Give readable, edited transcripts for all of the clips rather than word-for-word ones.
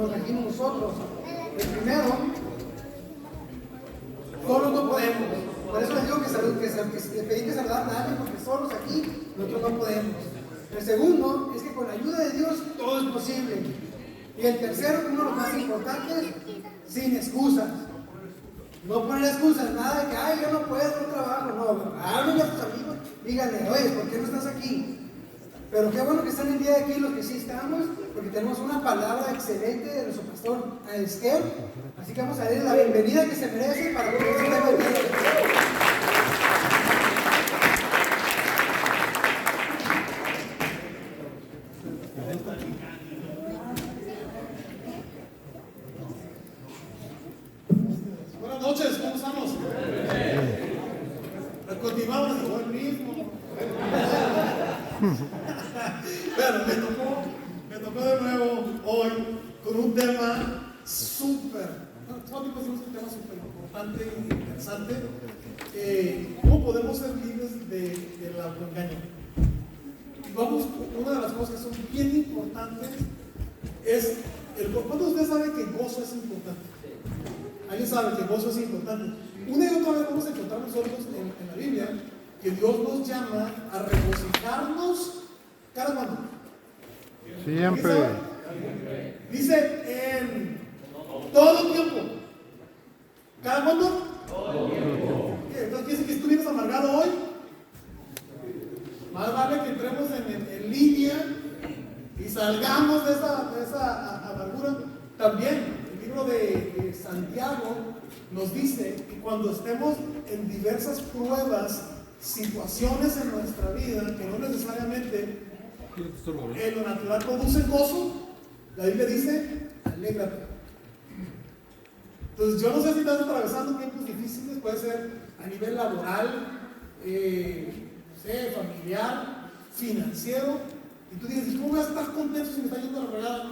nos regimos nosotros. El primero, solos no podemos. Por eso les digo que pedí que saludaran a alguien, porque solos aquí nosotros no podemos. El segundo es que con la ayuda de Dios todo es posible. Y el tercero, uno de los más importantes, sin excusas. No poner excusas, nada de que, ay, yo no puedo, no trabajo. No, háblenle a tus amigos, díganle, oye, ¿por qué no estás aquí? Pero qué bueno que están el día de aquí los que sí estamos, porque tenemos una palabra excelente de nuestro pastor Esther. Así que vamos a darle la bienvenida que se merece para poder ser el día. Buenas noches, ¿cómo estamos? Continuamos igual mismo. Bueno, me tocó de nuevo hoy con un tema súper importante e interesante. ¿Cómo podemos ser libres del autoengaño? Vamos, una de las cosas que son bien importantes es ¿cuántos de ustedes saben que el gozo es importante? ¿Alguien sabe que el gozo es importante? Una y otra vez vamos a encontrar nosotros en la Biblia que Dios nos llama a regocijarnos cada cuando. Siempre. Dice en todo tiempo. ¿Cada cuándo? Todo tiempo. Entonces quiere decir que si tú vienes amargado hoy, más vale que entremos en línea y salgamos de esa amargura. También el libro de Santiago nos dice que cuando estemos en diversas pruebas, situaciones en nuestra vida que no necesariamente en lo natural producen gozo, la Biblia dice, alégrate. Entonces yo no sé si estás atravesando tiempos difíciles, puede ser a nivel laboral, familiar, financiero, y tú dices, ¿cómo voy a estar contento si me está yendo a la regada? ¿No?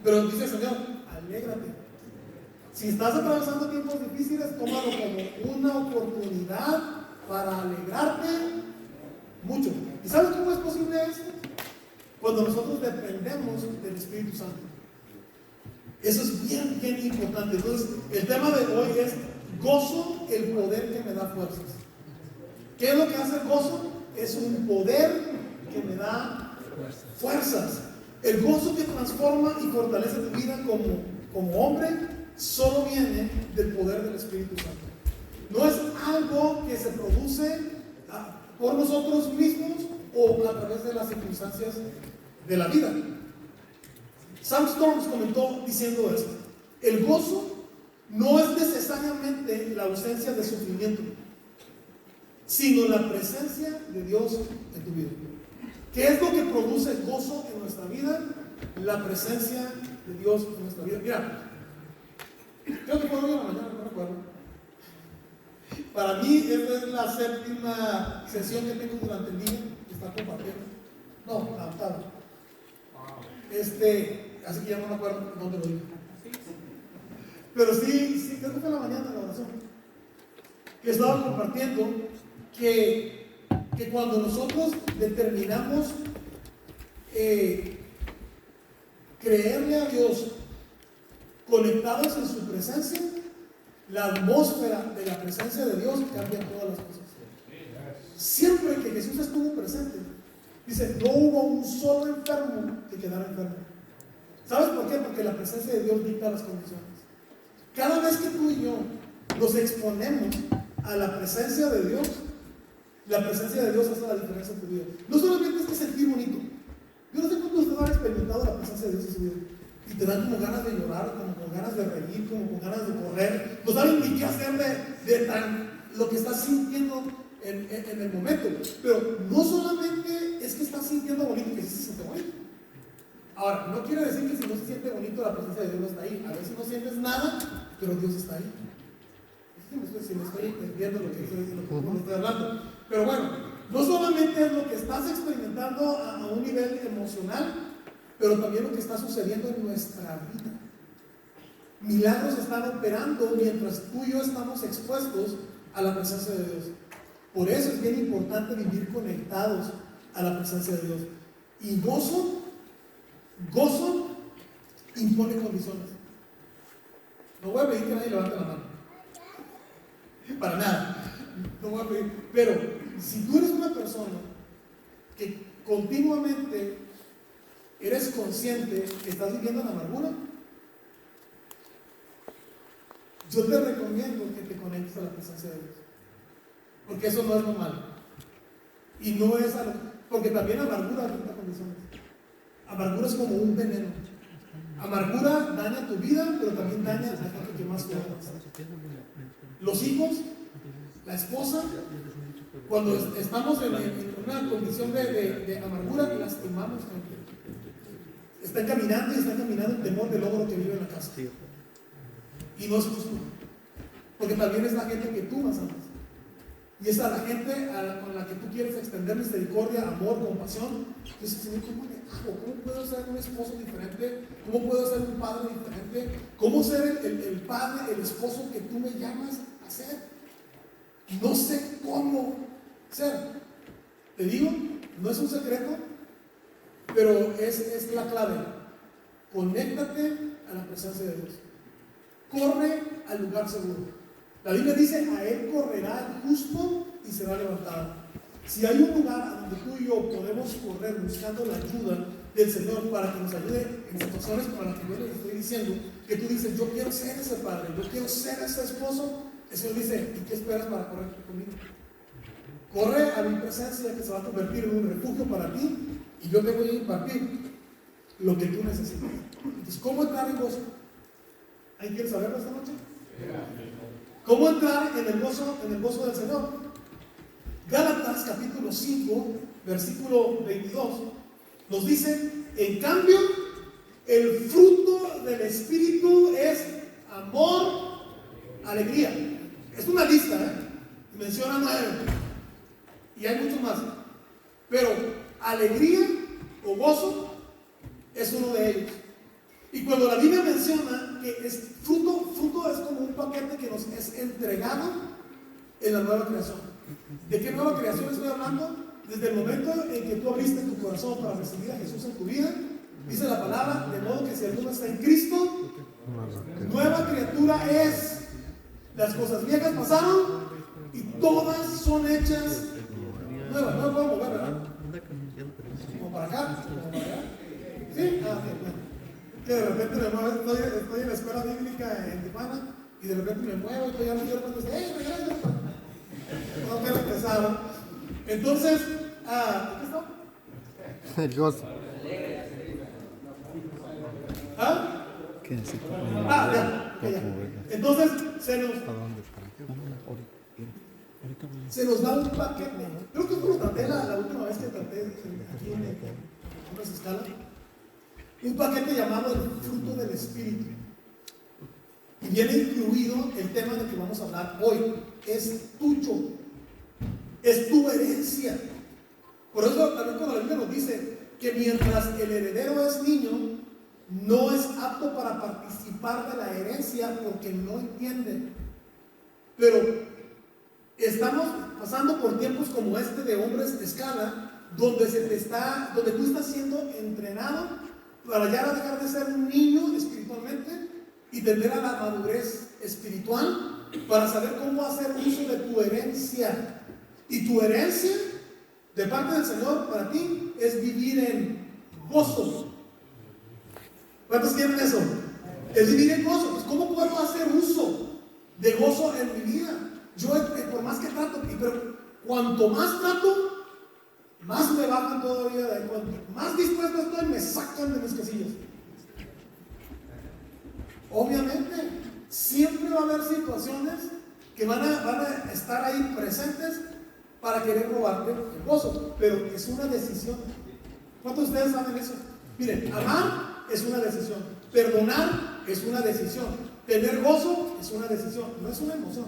Pero dice el Señor, alégrate. Si estás atravesando tiempos difíciles, tómalo como una oportunidad para alegrarte mucho. ¿Y sabes cómo es posible esto? Cuando nosotros dependemos del Espíritu Santo. Eso es bien, bien importante. Entonces, el tema de hoy es gozo, el poder que me da fuerzas. ¿Qué es lo que hace el gozo? Es un poder que me da fuerzas. El gozo que transforma y fortalece tu vida como hombre solo viene del poder del Espíritu Santo. No es algo que se produce por nosotros mismos o a través de las circunstancias de la vida. Sam Storms comentó diciendo esto: el gozo no es necesariamente la ausencia de sufrimiento, sino la presencia de Dios en tu vida. ¿Qué es lo que produce el gozo en nuestra vida? La presencia de Dios en nuestra vida. Mira, creo que fue hoy en la mañana, no recuerdo. Para mí, esta es la séptima sesión que tengo durante el día que está compartiendo. No, la octava. Así que ya no me acuerdo dónde lo dije. Pero sí, creo que fue en la mañana la oración. Que estaba compartiendo que cuando nosotros determinamos creerle a Dios conectados en su presencia, la atmósfera de la presencia de Dios cambia todas las cosas. Siempre que Jesús estuvo presente, dice, no hubo un solo enfermo que quedara enfermo. ¿Sabes por qué? Porque la presencia de Dios dicta las condiciones. Cada vez que tú y yo nos exponemos a la presencia de Dios, la presencia de Dios hace la diferencia en tu vida. No solamente es que sentir bonito. Yo no sé cuántos de ustedes han experimentado la presencia de Dios en su vida. Y te dan como ganas de llorar, como con ganas de reír, como con ganas de correr. No saben ni qué hacer de lo que estás sintiendo en el momento. Pero no solamente es que estás sintiendo bonito, que sí se siente bonito. Ahora, no quiere decir que si no se siente bonito, la presencia de Dios no está ahí. A veces no sientes nada, pero Dios está ahí. Si me estoy entendiendo lo que estoy hablando. Pero bueno, no solamente es lo que estás experimentando a un nivel emocional, pero también lo que está sucediendo en nuestra vida. Milagros están operando mientras tú y yo estamos expuestos a la presencia de Dios. Por eso es bien importante vivir conectados a la presencia de Dios. Y gozo impone condiciones. No voy a pedir que nadie levante la mano. Para nada. No voy a pedir. Pero si tú eres una persona que continuamente eres consciente que estás viviendo en amargura, yo te recomiendo que te conectes a la presencia de Dios. Porque eso no es normal. Y no es algo. Porque también amargura afecta condiciones. Amargura es como un veneno. Amargura daña tu vida, pero también daña a la gente que más cuida. Los hijos, la esposa, cuando estamos en una condición de amargura, lastimamos gente. Están caminando en temor del logro que vive en la casa. Y no es justo. Porque también es la gente que tú más amas. Y es a la gente con la que tú quieres extender misericordia, amor, compasión. Entonces, Señor, ¿cómo le hago? ¿Cómo puedo ser un esposo diferente? ¿Cómo puedo ser un padre diferente? ¿Cómo ser el padre, el esposo que tú me llamas a ser? No sé cómo ser. Te digo, no es un secreto, pero es la clave. Conéctate a la presencia de Dios. Corre al lugar seguro. La Biblia dice, a él correrá el justo y será levantado. Si hay un lugar a donde tú y yo podemos correr buscando la ayuda del Señor para que nos ayude en situaciones como las que yo les estoy diciendo, que tú dices, yo quiero ser ese padre, yo quiero ser ese esposo, el Señor dice, ¿y qué esperas para correr conmigo? Corre a mi presencia que se va a convertir en un refugio para ti y yo te voy a impartir lo que tú necesitas. Entonces, ¿cómo entrar en gozo? ¿Alguien quiere saberlo esta noche? ¿Cómo entrar en el gozo del Señor? Gálatas capítulo 5, versículo 22, nos dice, en cambio, el fruto del Espíritu es amor, alegría. Es una lista, menciona 9, y hay muchos más. Pero alegría o gozo es uno de ellos. Y cuando la Biblia menciona que es fruto es como un paquete que nos es entregado en la nueva creación. ¿De qué nueva creación estoy hablando? Desde el momento en que tú abriste tu corazón para recibir a Jesús en tu vida, dice la palabra, de modo que si alguno está en Cristo, nueva criatura es. Las cosas viejas pasaron y todas son hechas nuevas. No me puedo mover, ¿verdad? Como para acá, como para allá. ¿Sí? Bueno. Que de repente me muevo, estoy en la escuela bíblica en Tijuana y de repente me muevo y ya no quiero cuando dice, regresa. No quiero empezar. Entonces, ¿qué está? El gozo. ¿Ah? Ya. Entonces, se nos da un paquete. Creo que lo traté la última vez que traté aquí en unas escalas. Un paquete llamado el fruto del Espíritu. Y viene incluido el tema del que vamos a hablar hoy. Es tuyo. Es tu herencia. Por eso también cuando la Biblia nos dice que mientras el heredero es niño, no es apto para participar de la herencia porque no entiende. Pero estamos pasando por tiempos como este de hombres de escala, donde tú estás siendo entrenado para ya dejar de ser un niño espiritualmente y tender a la madurez espiritual para saber cómo hacer uso de tu herencia. Y tu herencia de parte del Señor para ti es vivir en gozo. ¿Cuántos quieren eso? Es vivir en gozo. Pues ¿cómo puedo hacer uso de gozo en mi vida? Yo por más que trato, pero cuanto más trato, más me bajan todavía de ahí. Cuanto más dispuesto estoy, me sacan de mis casillas. Obviamente, siempre va a haber situaciones que van a estar ahí presentes para querer robarte el gozo, pero es una decisión. ¿Cuántos de ustedes saben eso? Miren, amar es una decisión, perdonar es una decisión, tener gozo es una decisión, no es una emoción,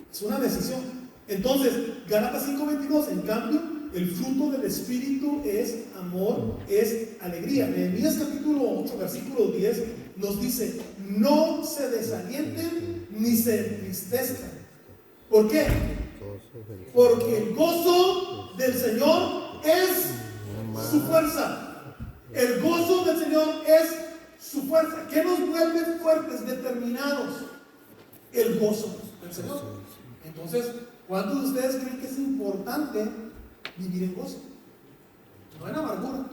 es una decisión. Entonces, Gálatas 5:22, en cambio, el fruto del Espíritu es amor, es alegría. Nehemías capítulo 8, versículo 10 nos dice, no se desalienten ni se entristezcan. ¿Por qué? Porque el gozo del Señor es su fuerza. El gozo del Señor es su fuerza. ¿Qué nos vuelve fuertes, determinados? El gozo del Señor. Entonces, ¿cuántos de ustedes creen que es importante vivir en gozo? No en amargura.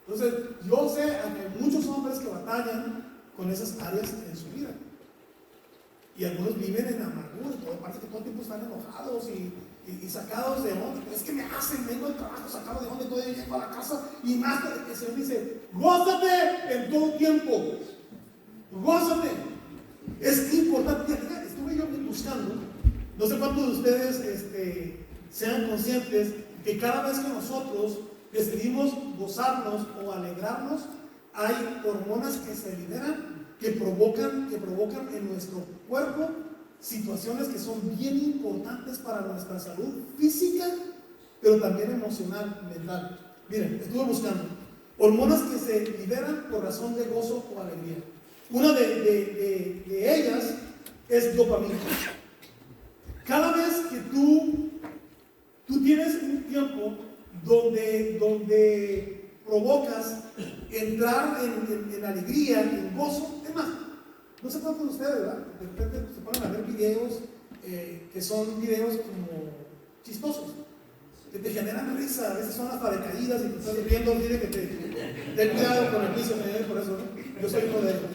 Entonces, yo sé que hay muchos hombres que batallan con esas áreas en su vida. Y algunos viven en amargura, parece que todo el tiempo están enojados y sacados de onda. Es que me hacen, vengo del trabajo sacado de onda y todavía llego a la casa y más. El Señor dice, gózate en todo tiempo. Gózate. Es importante. Estuve yo buscando, no sé cuántos de ustedes sean conscientes que cada vez que nosotros decidimos gozarnos o alegrarnos, hay hormonas que se liberan que provocan en nuestro cuerpo situaciones que son bien importantes para nuestra salud física, pero también emocional, mental. Miren, estuve buscando hormonas que se liberan por razón de gozo o alegría. Una de ellas es dopamina. Cada vez que tú tienes un tiempo donde provocas entrar en alegría, en gozo. Es más, no sé cuántos de ustedes, ¿verdad? De repente se ponen a ver videos que son videos como chistosos, que te generan risa, a veces son hasta de caídas y te estás riendo, mire que ten cuidado con el piso, por eso, ¿no? Yo soy uno de ellos.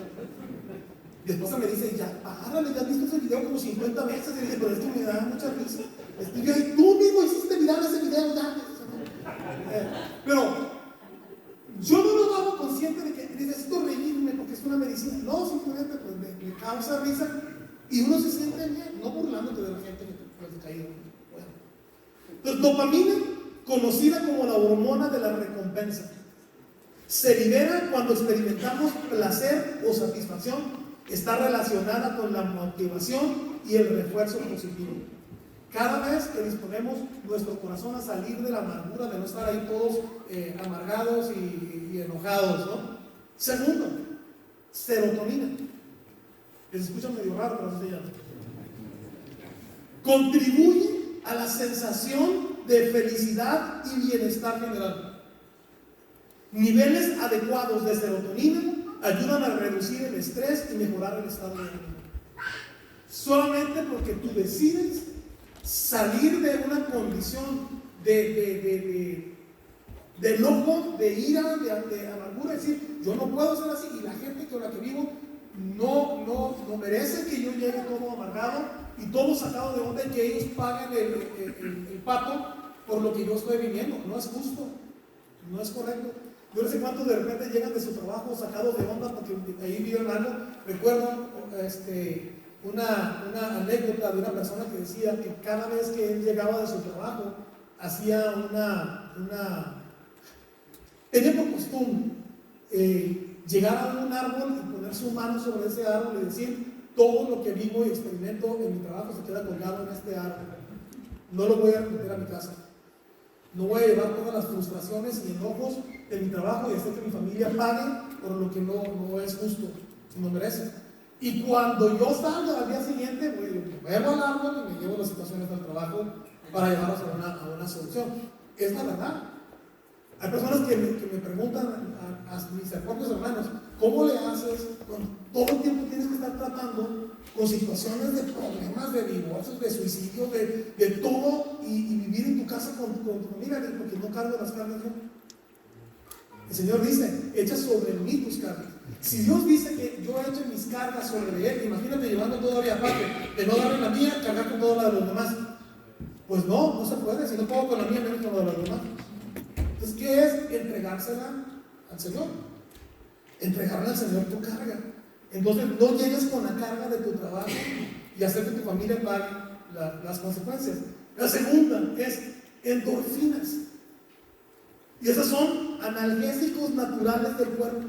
Mi esposa me dice, ya, párale, ya has visto ese video como 50 veces, y dije, pero es que me da mucha risa. Y tú mismo hiciste viral ese video, ya. Pero yo no lo hago consciente de que necesito reírme porque es una medicina. No, simplemente pues, me causa risa y uno se siente bien, no burlándote de la gente que te caído. Bueno. Entonces, dopamina, conocida como la hormona de la recompensa, se libera cuando experimentamos placer o satisfacción. Está relacionada con la motivación y el refuerzo positivo. Cada vez que disponemos nuestro corazón a salir de la amargura, de no estar ahí todos amargados y enojados, ¿no? Segundo, serotonina. Que se escucha medio raro, pero así se llama. Contribuye a la sensación de felicidad y bienestar general. Niveles adecuados de serotonina ayudan a reducir el estrés y mejorar el estado de ánimo. Solamente porque tú decides salir de una condición de enojo, de ira, de amargura, decir, yo no puedo ser así, y la gente con la que vivo no merece que yo llegue todo amargado y todo sacado de onda y que ellos paguen el pato por lo que yo estoy viviendo. No es justo, no es correcto. Yo no sé cuántos de repente llegan de su trabajo sacados de onda porque ahí vieron algo. Recuerdo una anécdota de una persona que decía que cada vez que él llegaba de su trabajo hacía tenía por costumbre llegar a un árbol y poner su mano sobre ese árbol y decir, todo lo que vivo y experimento en mi trabajo se queda colgado en este árbol, no lo voy a meter a mi casa, no voy a llevar todas las frustraciones y enojos de mi trabajo y hacer que mi familia pague por lo que no es justo, no merece. Y cuando yo salgo al día siguiente, vuelvo al árbol y me llevo las situaciones del trabajo para llevarlas a una solución. Es la verdad. Hay personas que me preguntan a mis propios hermanos, ¿cómo le haces cuando todo el tiempo tienes que estar tratando con situaciones de problemas, de divorcios, de suicidio, de todo y vivir en tu casa con tu familia? Porque no cargo las cargas yo. El Señor dice, echa sobre mí tus cargas. Si Dios dice que yo eche mis cargas sobre Él, imagínate llevando todavía aparte, de no darle la mía, cargar con toda la de los demás. Pues no se puede, si no puedo con la mía, menos con la de los demás. Entonces, ¿qué es? Entregársela al Señor. Entregarle al Señor tu carga. Entonces, no llegues con la carga de tu trabajo y hacer que tu familia pague las consecuencias. La segunda es endorfinas. Y esas son analgésicos naturales del cuerpo.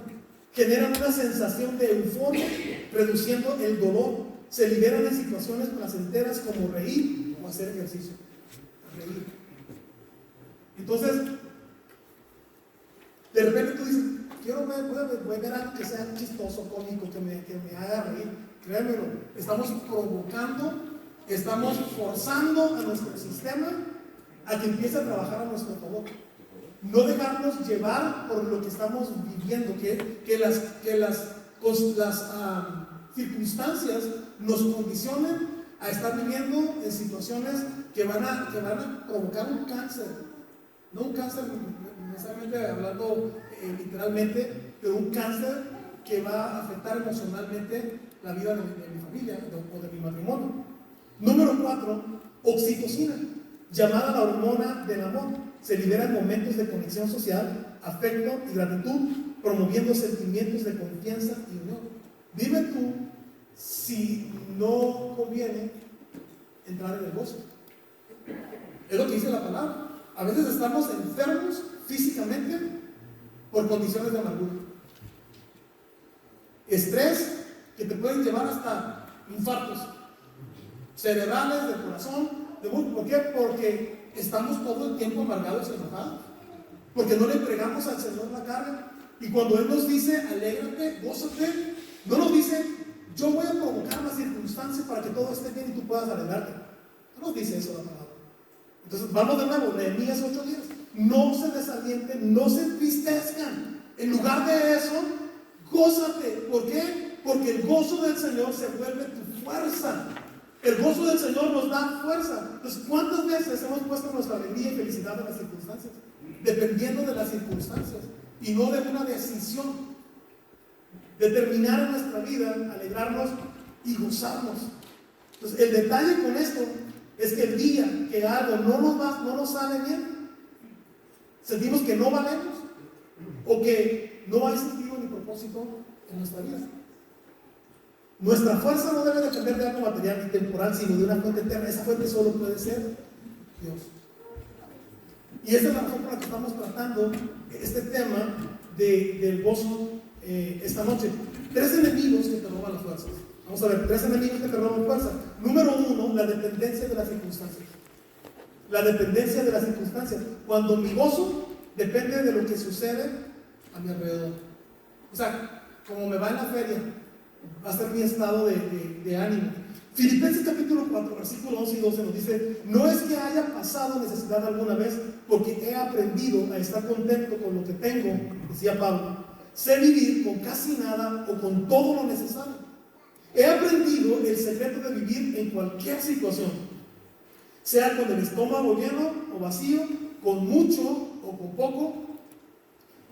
Generan una sensación de euforia, reduciendo el dolor. Se liberan en situaciones placenteras como reír o hacer ejercicio. Reír. Entonces, de repente tú dices, voy a ver algo que sea chistoso, cómico, que me haga reír. Créanmelo, estamos provocando, estamos forzando a nuestro sistema a que empiece a trabajar a nuestro favor. No dejarnos llevar por lo que estamos viviendo, que las las circunstancias nos condicionen a estar viviendo en situaciones que van a provocar un cáncer. No un cáncer necesariamente hablando literalmente, pero un cáncer que va a afectar emocionalmente la vida de mi familia o de mi matrimonio. Número 4, oxitocina, llamada la hormona del amor. Se libera en momentos de conexión social, afecto y gratitud, promoviendo sentimientos de confianza y unión. Dime tú si no conviene entrar en el gozo. Es lo que dice la palabra. A veces estamos enfermos físicamente por condiciones de amargura. Estrés que te pueden llevar hasta infartos cerebrales, del corazón. ¿Por qué? Porque estamos todo el tiempo amargados y enojados. Porque no le entregamos al Señor la carga. Y cuando Él nos dice, alégrate, gózate, no nos dice, yo voy a provocar las circunstancias para que todo esté bien y tú puedas alegrarte. No nos dice eso la palabra. Entonces vamos de nuevo, Nehemías 8:10. No se desalienten, no se entristezcan. En lugar de eso, gózate. ¿Por qué? Porque el gozo del Señor se vuelve tu fuerza. El gozo del Señor nos da fuerza. Entonces, ¿cuántas veces hemos puesto nuestra alegría y felicidad en las circunstancias? Dependiendo de las circunstancias y no de una decisión. Determinar en nuestra vida, alegrarnos y gozarnos. Entonces, el detalle con esto es que el día que algo no nos sale bien, sentimos que no valemos o que no hay sentido ni propósito en nuestra vida. Nuestra fuerza no debe depender de algo material ni temporal, sino de una fuente eterna. Esa fuente solo puede ser Dios. Y esa es la razón por la que estamos tratando este tema del gozo esta noche. 3 enemigos que te roban las fuerzas. Vamos a ver, 3 enemigos que te roban fuerza. Número 1, la dependencia de las circunstancias. La dependencia de las circunstancias. Cuando mi gozo depende de lo que sucede a mi alrededor. O sea, como me va en la feria, va a ser mi estado de ánimo. Filipenses capítulo 4, versículos 11 y 12 nos dice: no es que haya pasado necesidad alguna vez, porque he aprendido a estar contento con lo que tengo, decía Pablo. Sé vivir con casi nada o con todo lo necesario. He aprendido el secreto de vivir en cualquier situación, sea con el estómago lleno o vacío, con mucho o con poco.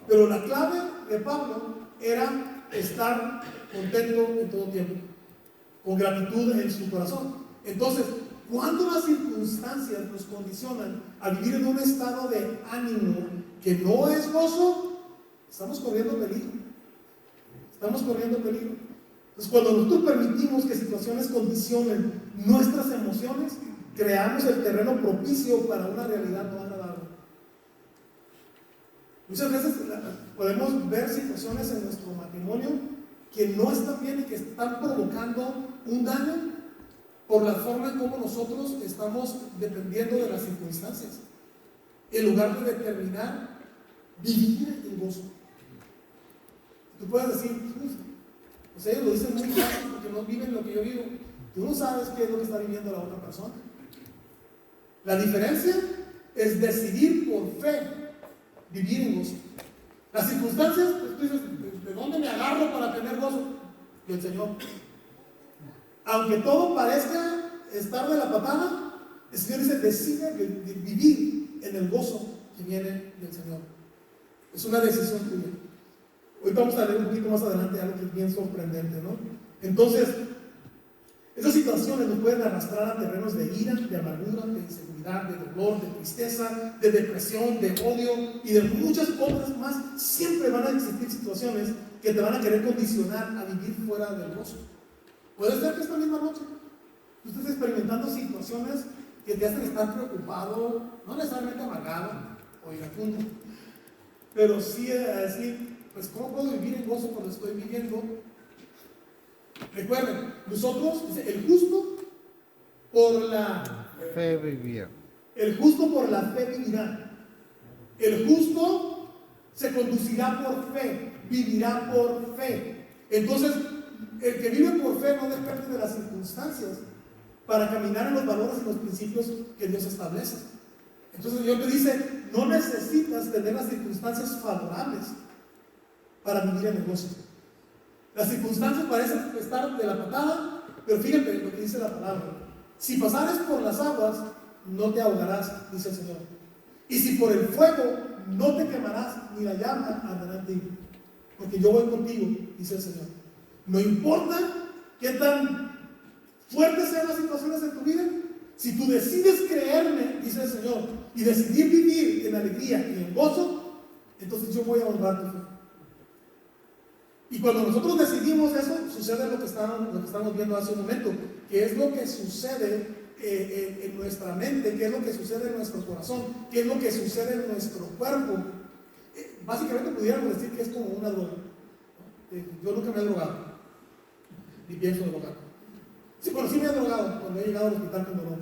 Pero la clave de Pablo era estar contento en todo tiempo, con gratitud en su corazón. Entonces, cuando las circunstancias nos condicionan a vivir en un estado de ánimo que no es gozo, estamos corriendo peligro. Estamos corriendo peligro. Entonces, cuando nosotros permitimos que situaciones condicionen nuestras emociones, creamos el terreno propicio para una realidad no agradable. Muchas veces podemos ver situaciones en nuestro matrimonio que no están bien y que están provocando un daño por la forma en cómo nosotros estamos dependiendo de las circunstancias, en lugar de determinar vivir en gozo. Tú puedes decir, o sea, ellos lo dicen muy fácil porque no viven lo que yo vivo. Tú no sabes qué es lo que está viviendo la otra persona. La diferencia es decidir por fe vivir en gozo. Las circunstancias, pues tú dices, ¿de dónde me agarro para tener gozo? Del Señor. Aunque todo parezca estar de la patada, el Señor dice, decide vivir en el gozo que viene del Señor. Es una decisión tuya. Hoy vamos a leer un poquito más adelante algo que es bien sorprendente, ¿no? Entonces, esas situaciones nos pueden arrastrar a terrenos de ira, de amargura, de inseguridad, de dolor, de tristeza, de depresión, de odio y de muchas otras más. Siempre van a existir situaciones que te van a querer condicionar a vivir fuera del gozo. Puede ser que esta misma noche tú estés experimentando situaciones que te hacen estar preocupado, no necesariamente amargado o iracundo, pero sí a decir, pues ¿cómo puedo vivir en gozo cuando estoy viviendo? Recuerden, nosotros, dice, el justo por la fe vivir. El justo por la fe vivirá. El justo se conducirá por fe, vivirá por fe. Entonces, el que vive por fe no depende de las circunstancias para caminar en los valores y los principios que Dios establece. Entonces Dios te dice, no necesitas tener las circunstancias favorables para vivir en el gozo. Las circunstancias parecen estar de la patada, pero fíjate lo que dice la palabra. Si pasares por las aguas, no te ahogarás, dice el Señor. Y si por el fuego, no te quemarás, ni la llama arderá en ti. Porque yo voy contigo, dice el Señor. No importa qué tan fuertes sean las situaciones en tu vida, si tú decides creerme, dice el Señor, y decidir vivir en alegría y en gozo, entonces yo voy a honrar tu fe. Y cuando nosotros decidimos eso, sucede lo que estamos viendo hace un momento, que es lo que sucede en nuestra mente, que es lo que sucede en nuestro corazón, que es lo que sucede en nuestro cuerpo. Básicamente pudiéramos decir que es como una droga. Yo nunca me he drogado, ni pienso drogar. Sí, bueno, sí me he drogado cuando he llegado al hospital con dolor.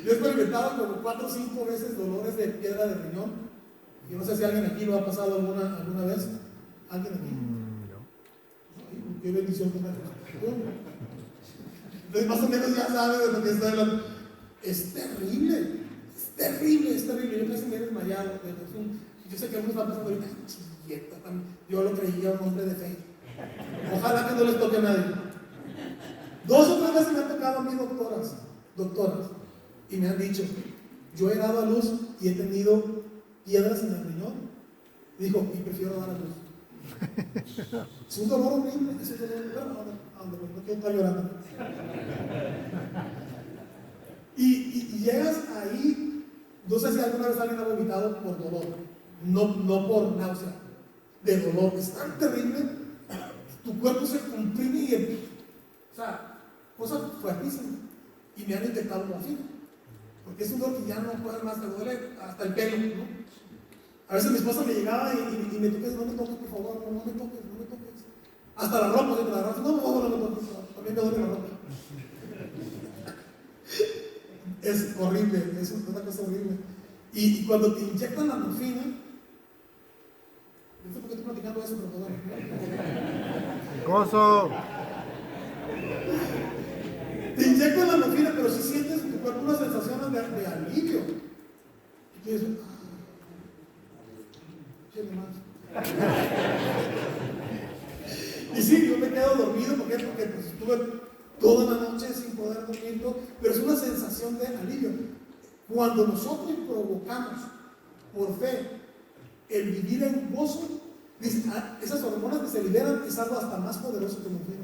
Yo he experimentado como 4 o 5 veces dolores de piedra de riñón. Yo no sé si alguien aquí lo ha pasado alguna vez. ¿Alguien aquí? Ay, qué bendición que me ha hecho. Entonces más o menos ya sabe de lo que estoy hablando. Es terrible, es terrible, es terrible. Yo casi me he desmayado. Yo sé que algunos están pensando ahorita, chilleta, yo lo creía un hombre de fe. Ojalá que no les toque a nadie. 2 o 3 veces me han tocado a mí doctoras, y me han dicho, yo he dado a luz y he tenido piedras en el riñón. Dijo, y prefiero dar a luz. Es un dolor horrible, es un dolor, no quiero estar llorando. Y llegas ahí, no sé si alguna vez alguien ha vomitado por dolor, no por náusea, de dolor. Es tan terrible, tu cuerpo se comprime y o sea, cosas fuertísimas. Y me han inyectado morfina, porque es un dolor que ya no puede más, te duele hasta el pelo, ¿no? A veces mi esposa me llegaba y me tocaba, no me toques, por favor, no me toques. Hasta la ropa, no, por favor, no me toques, también me duele la ropa. Es horrible, es una cosa horrible. Y cuando te inyectan la morfina, no sé por qué estoy platicando eso, pero perdón. Gozo. Te inyectan la morfina, pero si sientes en tu cuerpo una sensación de alivio. Y tú dices, más. Y sí, yo me quedo dormido, ¿por qué? Porque pues, estuve toda la noche sin poder dormir, pero es una sensación de alivio. Cuando nosotros provocamos por fe el vivir en gozo, esas hormonas que se liberan es algo hasta más poderoso que morfina.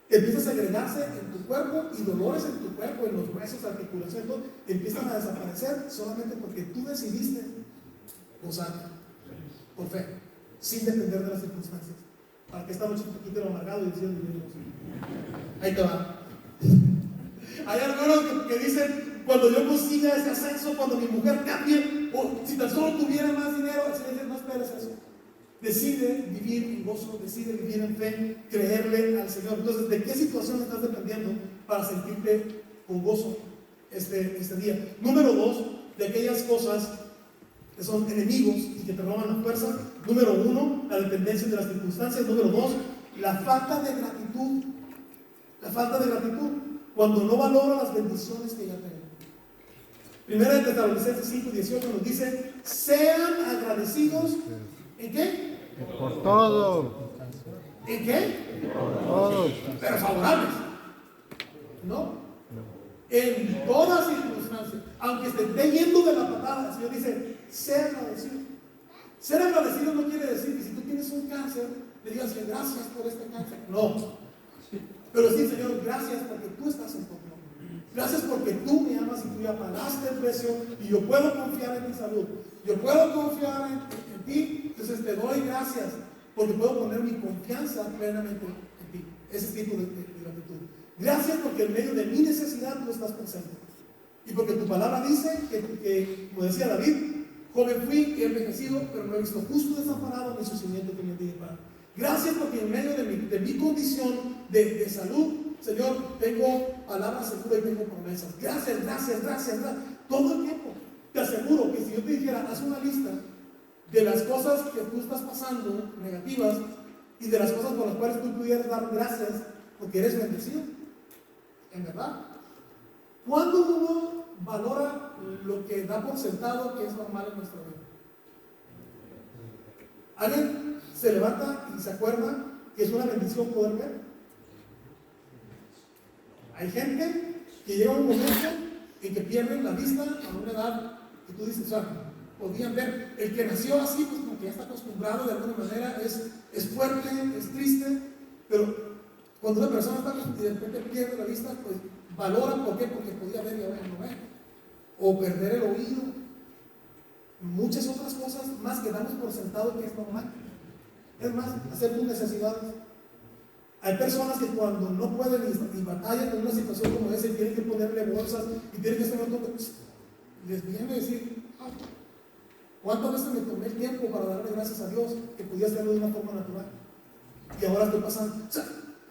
Empieza a segregarse en tu cuerpo y dolores en tu cuerpo, en los huesos, articulaciones, empiezan a desaparecer solamente porque tú decidiste gozar por fe, sin depender de las circunstancias. Para que esta noche te quite lo amargado y diciendo, ahí te va. Hay algunos que dicen, cuando yo consiga ese ascenso, cuando mi mujer cambie, o si tan solo tuviera más dinero, no esperes eso. Decide vivir en gozo, decide vivir en fe, creerle al Señor. Entonces, ¿de qué situación estás dependiendo para sentirte con gozo este día? Número 2, de aquellas cosas que son enemigos y que te roban la fuerza. Número 1, la dependencia de las circunstancias. Número 2, la falta de gratitud. La falta de gratitud, cuando no valoro las bendiciones que ya tengo. Primera de Tesalonicenses 5:18 nos dice, sean agradecidos. ¿En qué? Por todo. ¿En qué? Por todo. Pero favorables. ¿No? En todas circunstancias. Aunque esté yendo de la patada, el Señor dice, sea agradecido. Ser agradecido no quiere decir que si tú tienes un cáncer, le digas que gracias por este cáncer. No. Pero sí, Señor, gracias porque tú estás en control. Gracias porque tú me amas y tú ya pagaste el precio y yo puedo confiar en mi salud. Yo puedo confiar en ti, entonces te doy gracias porque puedo poner mi confianza plenamente en ti. Ese tipo de gratitud. Gracias porque en medio de mi necesidad tú estás presente. Y porque tu palabra dice que como decía David, joven fui y envejecido, pero no he visto justo desamparado ni su simiente que me tiene para. Gracias porque en medio de mi condición de salud, Señor, tengo palabras seguras y tengo promesas. Gracias. Todo el tiempo. Te aseguro que si yo te dijera, haz una lista de las cosas que tú estás pasando, negativas, y de las cosas por las cuales tú pudieras dar gracias, porque eres bendecido. En verdad. ¿Cuándo uno valora lo que da por sentado que es normal en nuestra vida? ¿Alguien se levanta y se acuerda que es una bendición poder ver. Hay gente que llega un momento en que pierden la vista a una edad que tú dices, o sea, podían ver. El que nació así, pues como que ya está acostumbrado de alguna manera, es fuerte, es triste, pero cuando una persona está y de repente pierde la vista, pues valora. ¿Por qué? Porque podía ver y ahora no ve. O perder el oído. Muchas otras cosas más que damos por sentado que es normal. Es más, hacer tus necesidades. Hay personas que cuando no pueden y batallan con una situación como esa y tienen que ponerle bolsas y tienen que hacer un montón de cosas, les viene a decir, ¿cuántas veces me tomé el tiempo para darle gracias a Dios que podía hacerlo de una forma natural? Y ahora estoy pasando. O sea,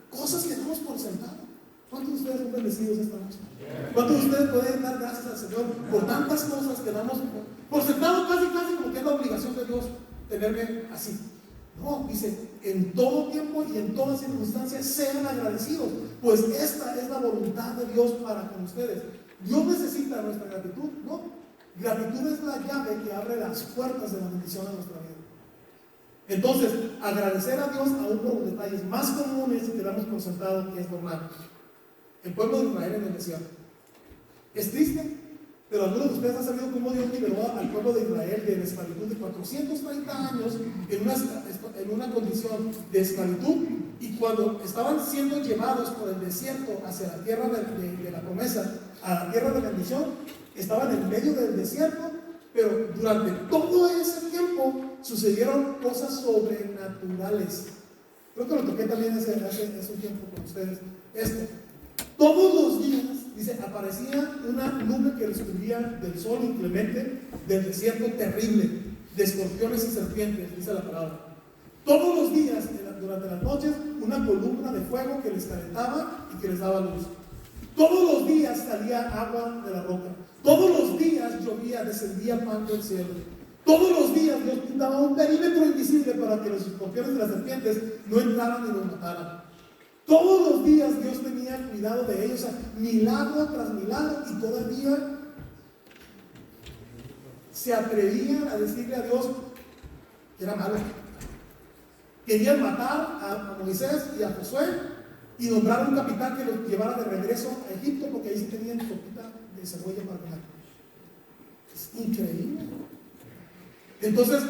cosas que damos por sentado. ¿Cuántos de ustedes son bendecidos esta noche? ¿Cuántos de ustedes pueden dar gracias al Señor por tantas cosas que damos por sentado, casi como que es la obligación de Dios tenerme así? No, dice, en todo tiempo y en todas circunstancias sean agradecidos, pues esta es la voluntad de Dios para con ustedes. Dios necesita nuestra gratitud, ¿no? Gratitud es la llave que abre las puertas de la bendición a nuestra vida. Entonces, agradecer a Dios aún por los detalles más comunes que damos por sentado que es normal. El pueblo de Israel en el desierto. Es triste, pero algunos de ustedes han sabido cómo Dios liberó al pueblo de Israel de la esclavitud de 430 años en una condición de esclavitud, y cuando estaban siendo llevados por el desierto hacia la tierra de la promesa, a la tierra de bendición, estaban en medio del desierto, pero durante todo ese tiempo sucedieron cosas sobrenaturales. Creo que lo toqué también hace un tiempo con ustedes. Todos los días, dice, aparecía una nube que les cubría del sol inclemente, del desierto terrible, de escorpiones y serpientes, dice la palabra. Todos los días, durante las noches, una columna de fuego que les calentaba y que les daba luz. Todos los días salía agua de la roca. Todos los días llovía, descendía pan del cielo. Todos los días Dios pintaba un perímetro invisible para que los escorpiones y las serpientes no entraran y los mataran. Todos los días Dios tenía cuidado de ellos, o sea, milagro tras milagro, y todavía se atrevían a decirle a Dios que era malo. Querían matar a Moisés y a Josué y nombrar un capitán que los llevara de regreso a Egipto, porque ahí sí tenían sopita de cebolla para comer. Es increíble. Entonces,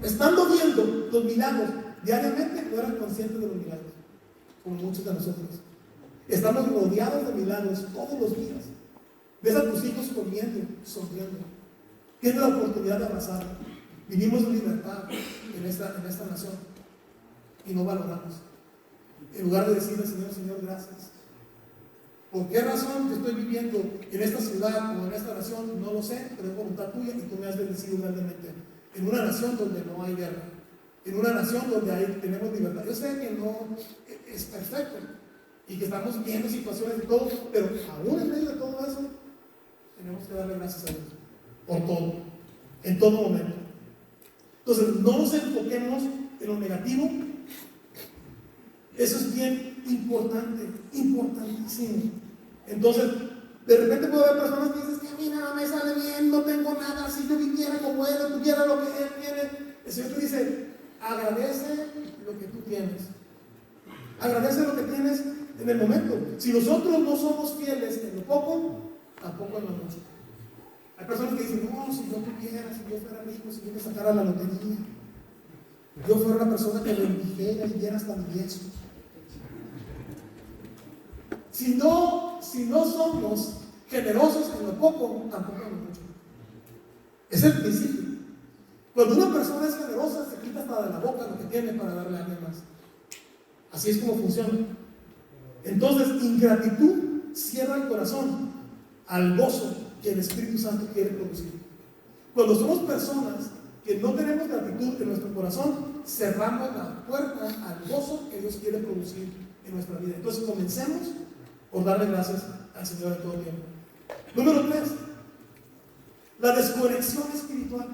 estando viendo los milagros diariamente, no eran conscientes de los milagros, como muchos de nosotros. Estamos rodeados de milagros todos los días. Ves a tus hijos comiendo, sonriendo. Tienes la oportunidad de abrazar. Vivimos en libertad en esta nación y no valoramos. En lugar de decirle, Señor, gracias. ¿Por qué razón estoy viviendo en esta ciudad o en esta nación? No lo sé, pero es voluntad tuya y tú me has bendecido grandemente. En una nación donde no hay guerra, en una nación donde tenemos libertad. Yo sé que no es perfecto y que estamos viendo situaciones y todo, pero aún en medio de todo eso, tenemos que darle gracias a Dios por todo, en todo momento. Entonces, no nos enfoquemos en lo negativo. Eso es bien importante, importantísimo. Entonces, de repente puede haber personas que dicen que a mí nada me sale bien, no tengo nada, si yo viviera como él, tuviera lo que él tiene. El Señor te dice, agradece lo que tú tienes. Agradece lo que tienes en el momento. Si nosotros no somos fieles en lo poco, tampoco en lo mucho. Hay personas que dicen, no, si yo tuviera, si yo fuera rico, si yo me sacara la lotería, yo fuera una persona que bendijera y diera hasta mi diezmo. Si no somos generosos en lo poco, tampoco en lo mucho. Es el principio. Cuando una persona es generosa, se quita hasta de la boca lo que tiene para darle a alguien más. Así es como funciona. Entonces, ingratitud cierra el corazón al gozo que el Espíritu Santo quiere producir. Cuando somos personas que no tenemos gratitud en nuestro corazón, cerramos la puerta al gozo que Dios quiere producir en nuestra vida. Entonces, comencemos por darle gracias al Señor en todo tiempo. Número 3, la desconexión espiritual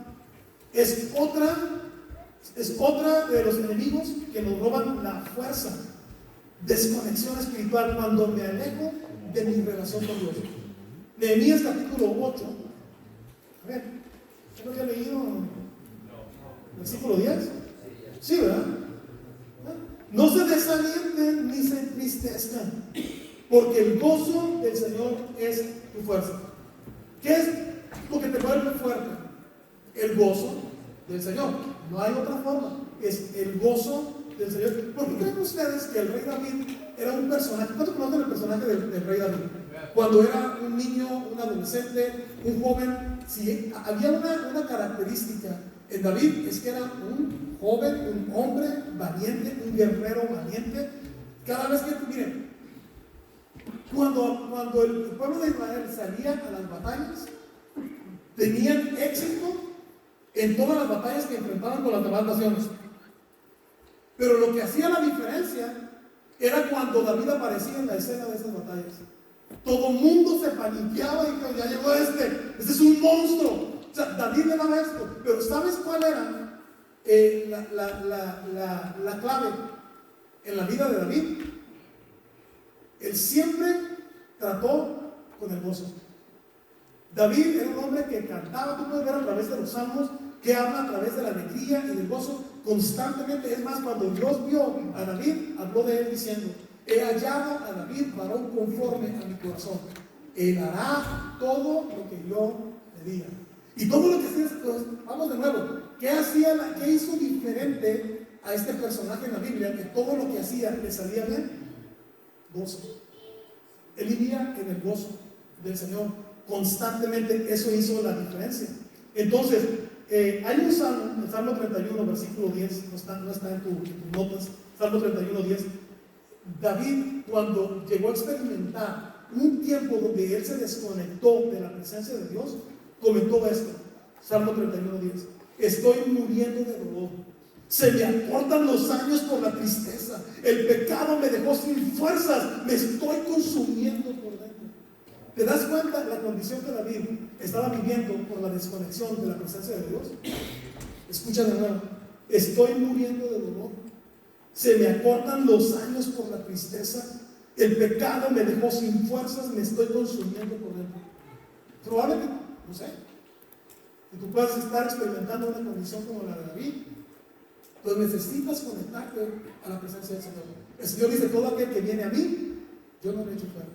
es otra de los enemigos que nos roban la fuerza. Desconexión espiritual, cuando me alejo de mi relación con Dios. Nehemías capítulo 8. A ver, ¿ya lo había leído? Versículo 10. ni se entristezcan, porque el gozo del Señor es tu fuerza. ¿Qué es lo que te vuelve fuerte? El gozo del Señor. No hay otra forma. Es el gozo del Señor. ¿Por qué creen ustedes que el rey David era un personaje? ¿Cuánto conocen el personaje del rey David? Cuando era un niño, un adolescente, un joven, si había una característica en David, es que era un joven, un hombre valiente, un guerrero valiente. Cada vez que, miren, cuando el pueblo de Israel salía a las batallas, tenían éxito en todas las batallas que enfrentaban con las demás naciones. Pero lo que hacía la diferencia era cuando David aparecía en la escena de esas batallas. Todo el mundo se paniqueaba y dijo, ya llegó este es un monstruo. O sea, David le daba esto. Pero ¿sabes cuál era la clave en la vida de David? Él siempre trató con el gozo. David era un hombre que cantaba, tú puedes ver a través de los salmos, que habla a través de la alegría y del gozo constantemente. Es más, cuando Dios vio a David, habló de él diciendo, he hallado a David varón conforme a mi corazón. Él hará todo lo que yo le diga. Y todo lo que hacía, pues, vamos de nuevo, ¿qué hizo diferente a este personaje en la Biblia? Que todo lo que hacía le salía bien. Gozo. Él vivía en el gozo del Señor constantemente. Eso hizo la diferencia. Entonces, hay un salmo, el Salmo 31, versículo 10, no está en tus notas, Salmo 31, 10. David, cuando llegó a experimentar un tiempo donde él se desconectó de la presencia de Dios, comentó esto, Salmo 31, 10. Estoy muriendo de dolor, se me acortan los años por la tristeza, el pecado me dejó sin fuerzas, me estoy consumiendo por dentro. ¿Te das cuenta la condición que David estaba viviendo por la desconexión de la presencia de Dios? Escucha de nuevo, estoy muriendo de dolor, se me acortan los años por la tristeza, el pecado me dejó sin fuerzas, me estoy consumiendo por dentro. Probablemente, no sé, que tú puedas estar experimentando una condición como la de David, pues necesitas conectarte a la presencia del Señor. El Señor dice, todo aquel que viene a mí, yo no le echo fuera.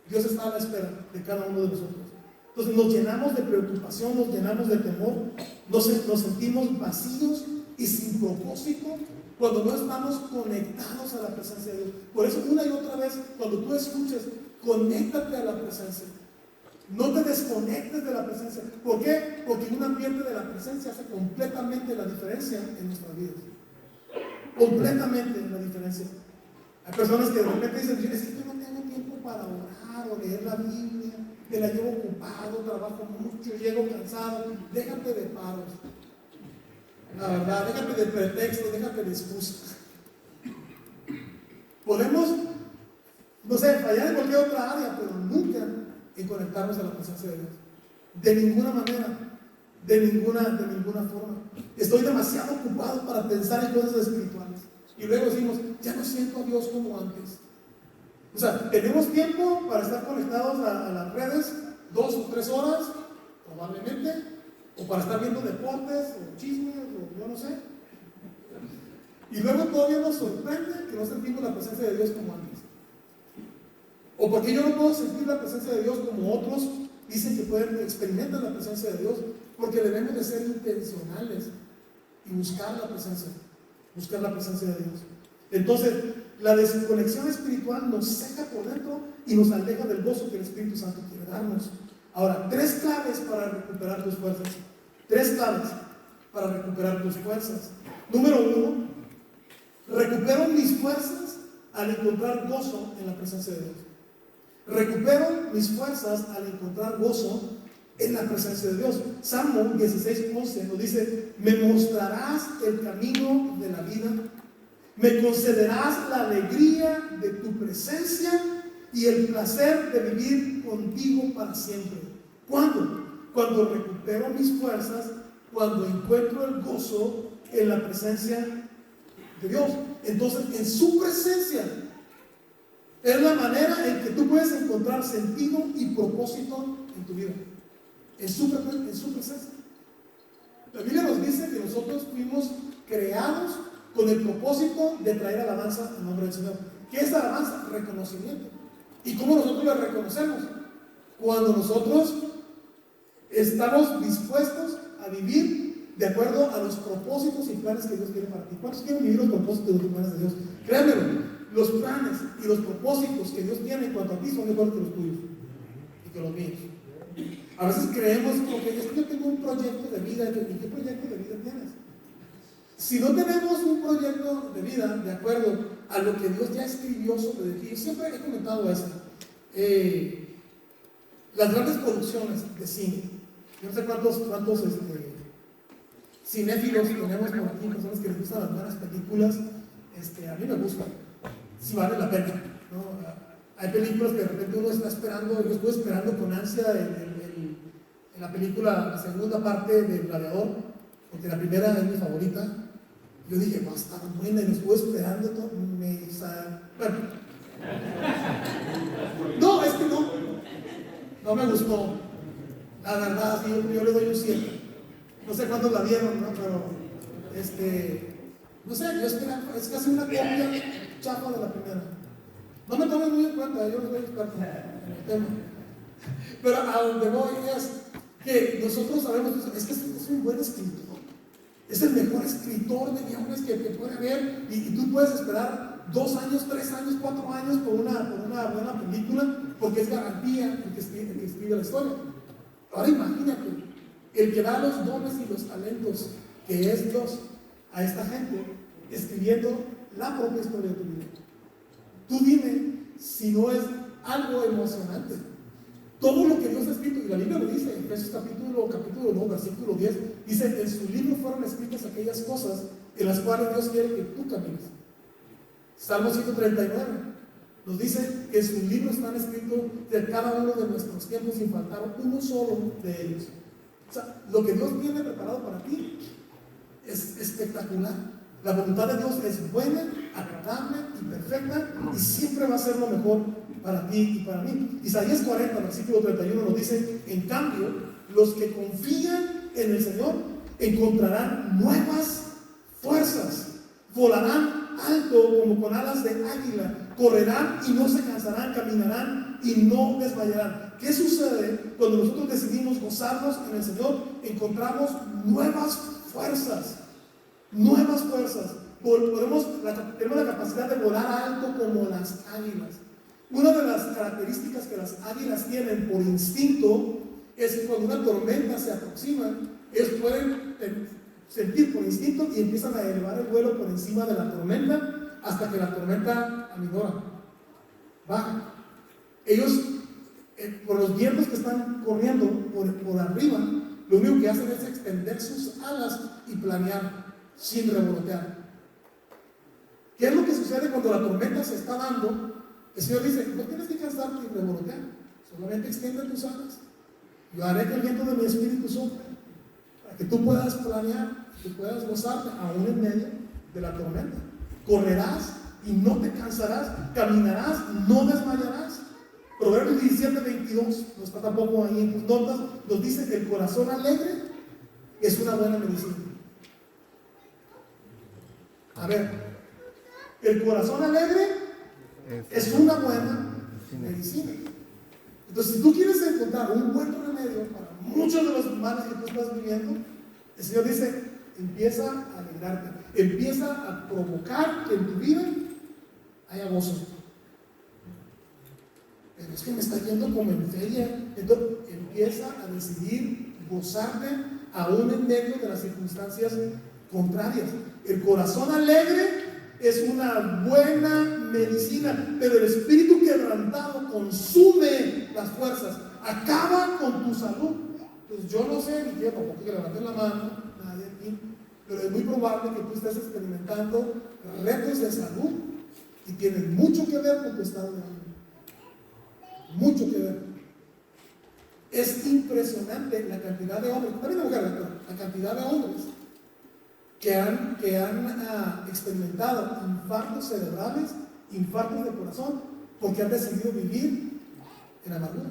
Dios está a la espera de cada uno de nosotros. Entonces nos llenamos de preocupación, nos llenamos de temor, nos sentimos vacíos y sin propósito cuando no estamos conectados a la presencia de Dios. Por eso una y otra vez, cuando tú escuches, conéctate a la presencia. No te desconectes de la presencia. ¿Por qué? Porque un ambiente de la presencia hace completamente la diferencia en nuestras vidas. Completamente la diferencia. Hay personas que de repente dicen, es que yo no tengo tiempo para orar o leer la Biblia, me la llevo ocupado, trabajo mucho, llego cansado. Déjate de paros. La verdad, déjate de pretextos, déjate de excusas. Podemos, no sé, fallar en cualquier otra área, pero nunca en conectarnos a la presencia de Dios. De ninguna manera, de ninguna forma. Estoy demasiado ocupado para pensar en cosas espirituales. Y luego decimos, ya no siento a Dios como antes. O sea, tenemos tiempo para estar conectados a las redes 2 o 3 horas, probablemente, o para estar viendo deportes, o chismes, o yo no sé. Y luego todavía nos sorprende que no sentimos la presencia de Dios como antes. O porque yo no puedo sentir la presencia de Dios como otros dicen que experimentan la presencia de Dios, porque debemos de ser intencionales y buscar la presencia de Dios. Entonces, la desconexión espiritual nos seca por dentro y nos aleja del gozo que el Espíritu Santo quiere darnos. Ahora, 3 claves para recuperar tus fuerzas. 3 claves para recuperar tus fuerzas. Número 1, recupero mis fuerzas al encontrar gozo en la presencia de Dios. Recupero mis fuerzas al encontrar gozo en la presencia de Dios. Salmo 16:11 nos dice, me mostrarás el camino de la vida, me concederás la alegría de tu presencia y el placer de vivir contigo para siempre. ¿Cuándo? Cuando recupero mis fuerzas, cuando encuentro el gozo en la presencia de Dios. Entonces, en su presencia es la manera en que tú puedes encontrar sentido y propósito en tu vida. En su presencia. La Biblia nos dice que nosotros fuimos creados con el propósito de traer alabanza al nombre del Señor. ¿Qué es alabanza? Reconocimiento. ¿Y cómo nosotros lo reconocemos? Cuando nosotros estamos dispuestos a vivir de acuerdo a los propósitos y planes que Dios tiene para ti. ¿Cuántos quieren vivir los propósitos y los planes de Dios? Créanmelo, los planes y los propósitos que Dios tiene en cuanto a ti son mejores que los tuyos y que los míos. A veces creemos como que es que yo tengo un proyecto de vida. ¿Y qué proyecto de vida tienes? Si no tenemos un proyecto de vida de acuerdo a lo que Dios ya escribió sobre ti, yo siempre he comentado esto. Las grandes producciones de cine, yo no sé cuántos cinéfilos tenemos por aquí, personas que les gustan las buenas películas. A mí me gustan, si vale la pena, ¿no? Hay películas que de repente uno está esperando. Yo estuve esperando con ansia en la película, la segunda parte de Gladiador, porque la primera es mi favorita. Yo dije, va a estar buena, y me estuve esperando todo. Bueno, no, es que no me gustó. La verdad, sí, yo le doy un 7. No sé cuántos la vieron, ¿no? Pero, no sé, yo esperaba, es casi una copia chafa de la primera. No me tomen muy en cuenta, yo no soy experto en el tema. Pero a donde voy es que nosotros sabemos, es que es un buen escritor. Es el mejor escritor de guiones que puede haber, y tú puedes esperar 2 años, 3 años, 4 años por una buena película, porque es garantía el que escribe la historia. Ahora imagínate, el que da los dones y los talentos, que es Dios, a esta gente, escribiendo la propia historia de tu vida. Tú dime si no es algo emocionante. Todo lo que Dios ha escrito, y la Biblia lo dice, en Efesios capítulo 2, versículo 10, dice, en su libro fueron escritas aquellas cosas en las cuales Dios quiere que tú camines. Salmo 139 nos dice que en su libro están escritos de cada uno de nuestros tiempos sin faltar uno solo de ellos. O sea, lo que Dios tiene preparado para ti es espectacular. La voluntad de Dios es buena, agradable y perfecta, y siempre va a ser lo mejor para ti y para mí. Isaías 40, versículo 31 nos dice, en cambio, los que confían en el Señor encontrarán nuevas fuerzas, volarán alto como con alas de águila, correrán y no se cansarán, caminarán y no desmayarán. ¿Qué sucede cuando nosotros decidimos gozarnos en el Señor? Encontramos nuevas fuerzas. Nuevas fuerzas. Tenemos la capacidad de volar alto como las águilas. Una de las características que las águilas tienen por instinto es que cuando una tormenta se aproxima, ellos pueden sentir por instinto y empiezan a elevar el vuelo por encima de la tormenta hasta que la tormenta aminora, baja. Ellos, por los vientos que están corriendo por arriba, lo único que hacen es extender sus alas y planear sin revolotear. ¿Qué es lo que sucede cuando la tormenta se está dando? El Señor dice, no tienes que cansarte y revolotear, solamente extiende tus alas. Yo haré que el viento de mi espíritu sople para que tú puedas planear, que puedas gozarte aún en medio de la tormenta. Correrás y no te cansarás, caminarás y no desmayarás. Proverbios 17:22, no está tampoco ahí en tus notas, nos dice, el corazón alegre es una buena medicina. A ver, el corazón alegre es una buena medicina. Entonces, si tú quieres encontrar un buen remedio para muchos de los males que tú estás viviendo, el Señor dice, empieza a alegrarte, empieza a provocar que en tu vida haya gozo. Pero es que me está yendo como en feria. Entonces, empieza a decidir gozarte aún en medio de las circunstancias contrarias. El corazón alegre es una buena medicina, pero el espíritu quebrantado consume las fuerzas, acaba con tu salud. Pues yo no sé, ni quiero tampoco que levanten la mano, nadie aquí, pero es muy probable que tú estés experimentando retos de salud y tienen mucho que ver con tu estado de ánimo. Mucho que ver. Es impresionante la cantidad de hombres, también mujeres, la cantidad de hombres que han experimentado infartos cerebrales, infartos de corazón, porque han decidido vivir en amargura.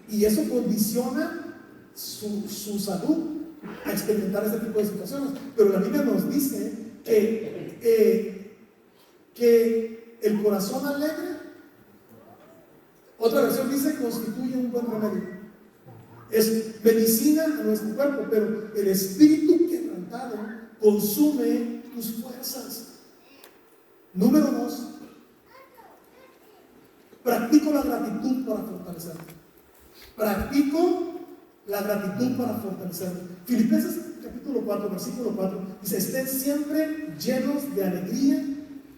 Y eso condiciona su salud a experimentar este tipo de situaciones. Pero la Biblia nos dice que corazón alegre, otra versión dice, constituye un buen remedio. Es medicina a nuestro cuerpo, pero el espíritu quebrantado consume tus fuerzas. Número 2, practico la gratitud para fortalecerme. Practico la gratitud para fortalecerme. Filipenses capítulo 4, versículo 4, dice, estén siempre llenos de alegría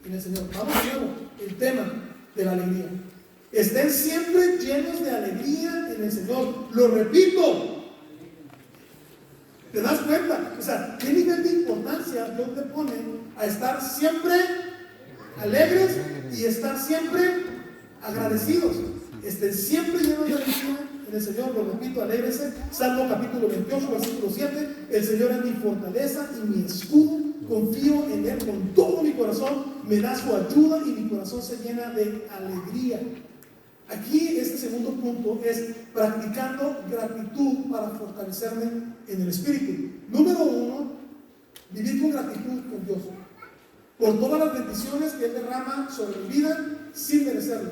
en el Señor. Vamos de nuevo, el tema de la alegría. Estén siempre llenos de alegría en el Señor. Lo repito. ¿Te das cuenta? O sea, ¿qué nivel de importancia Dios te pone a estar siempre alegres y estar siempre agradecidos? Estén siempre llenos de alegría en el Señor. Lo repito, alégrese. Salmo capítulo 28, versículo 7. El Señor es mi fortaleza y mi escudo. Confío en Él con todo mi corazón. Me da su ayuda y mi corazón se llena de alegría. Aquí este segundo punto es practicando gratitud para fortalecerme en el espíritu. Número 1, vivir con gratitud con Dios por todas las bendiciones que Él derrama sobre mi vida sin merecerlo.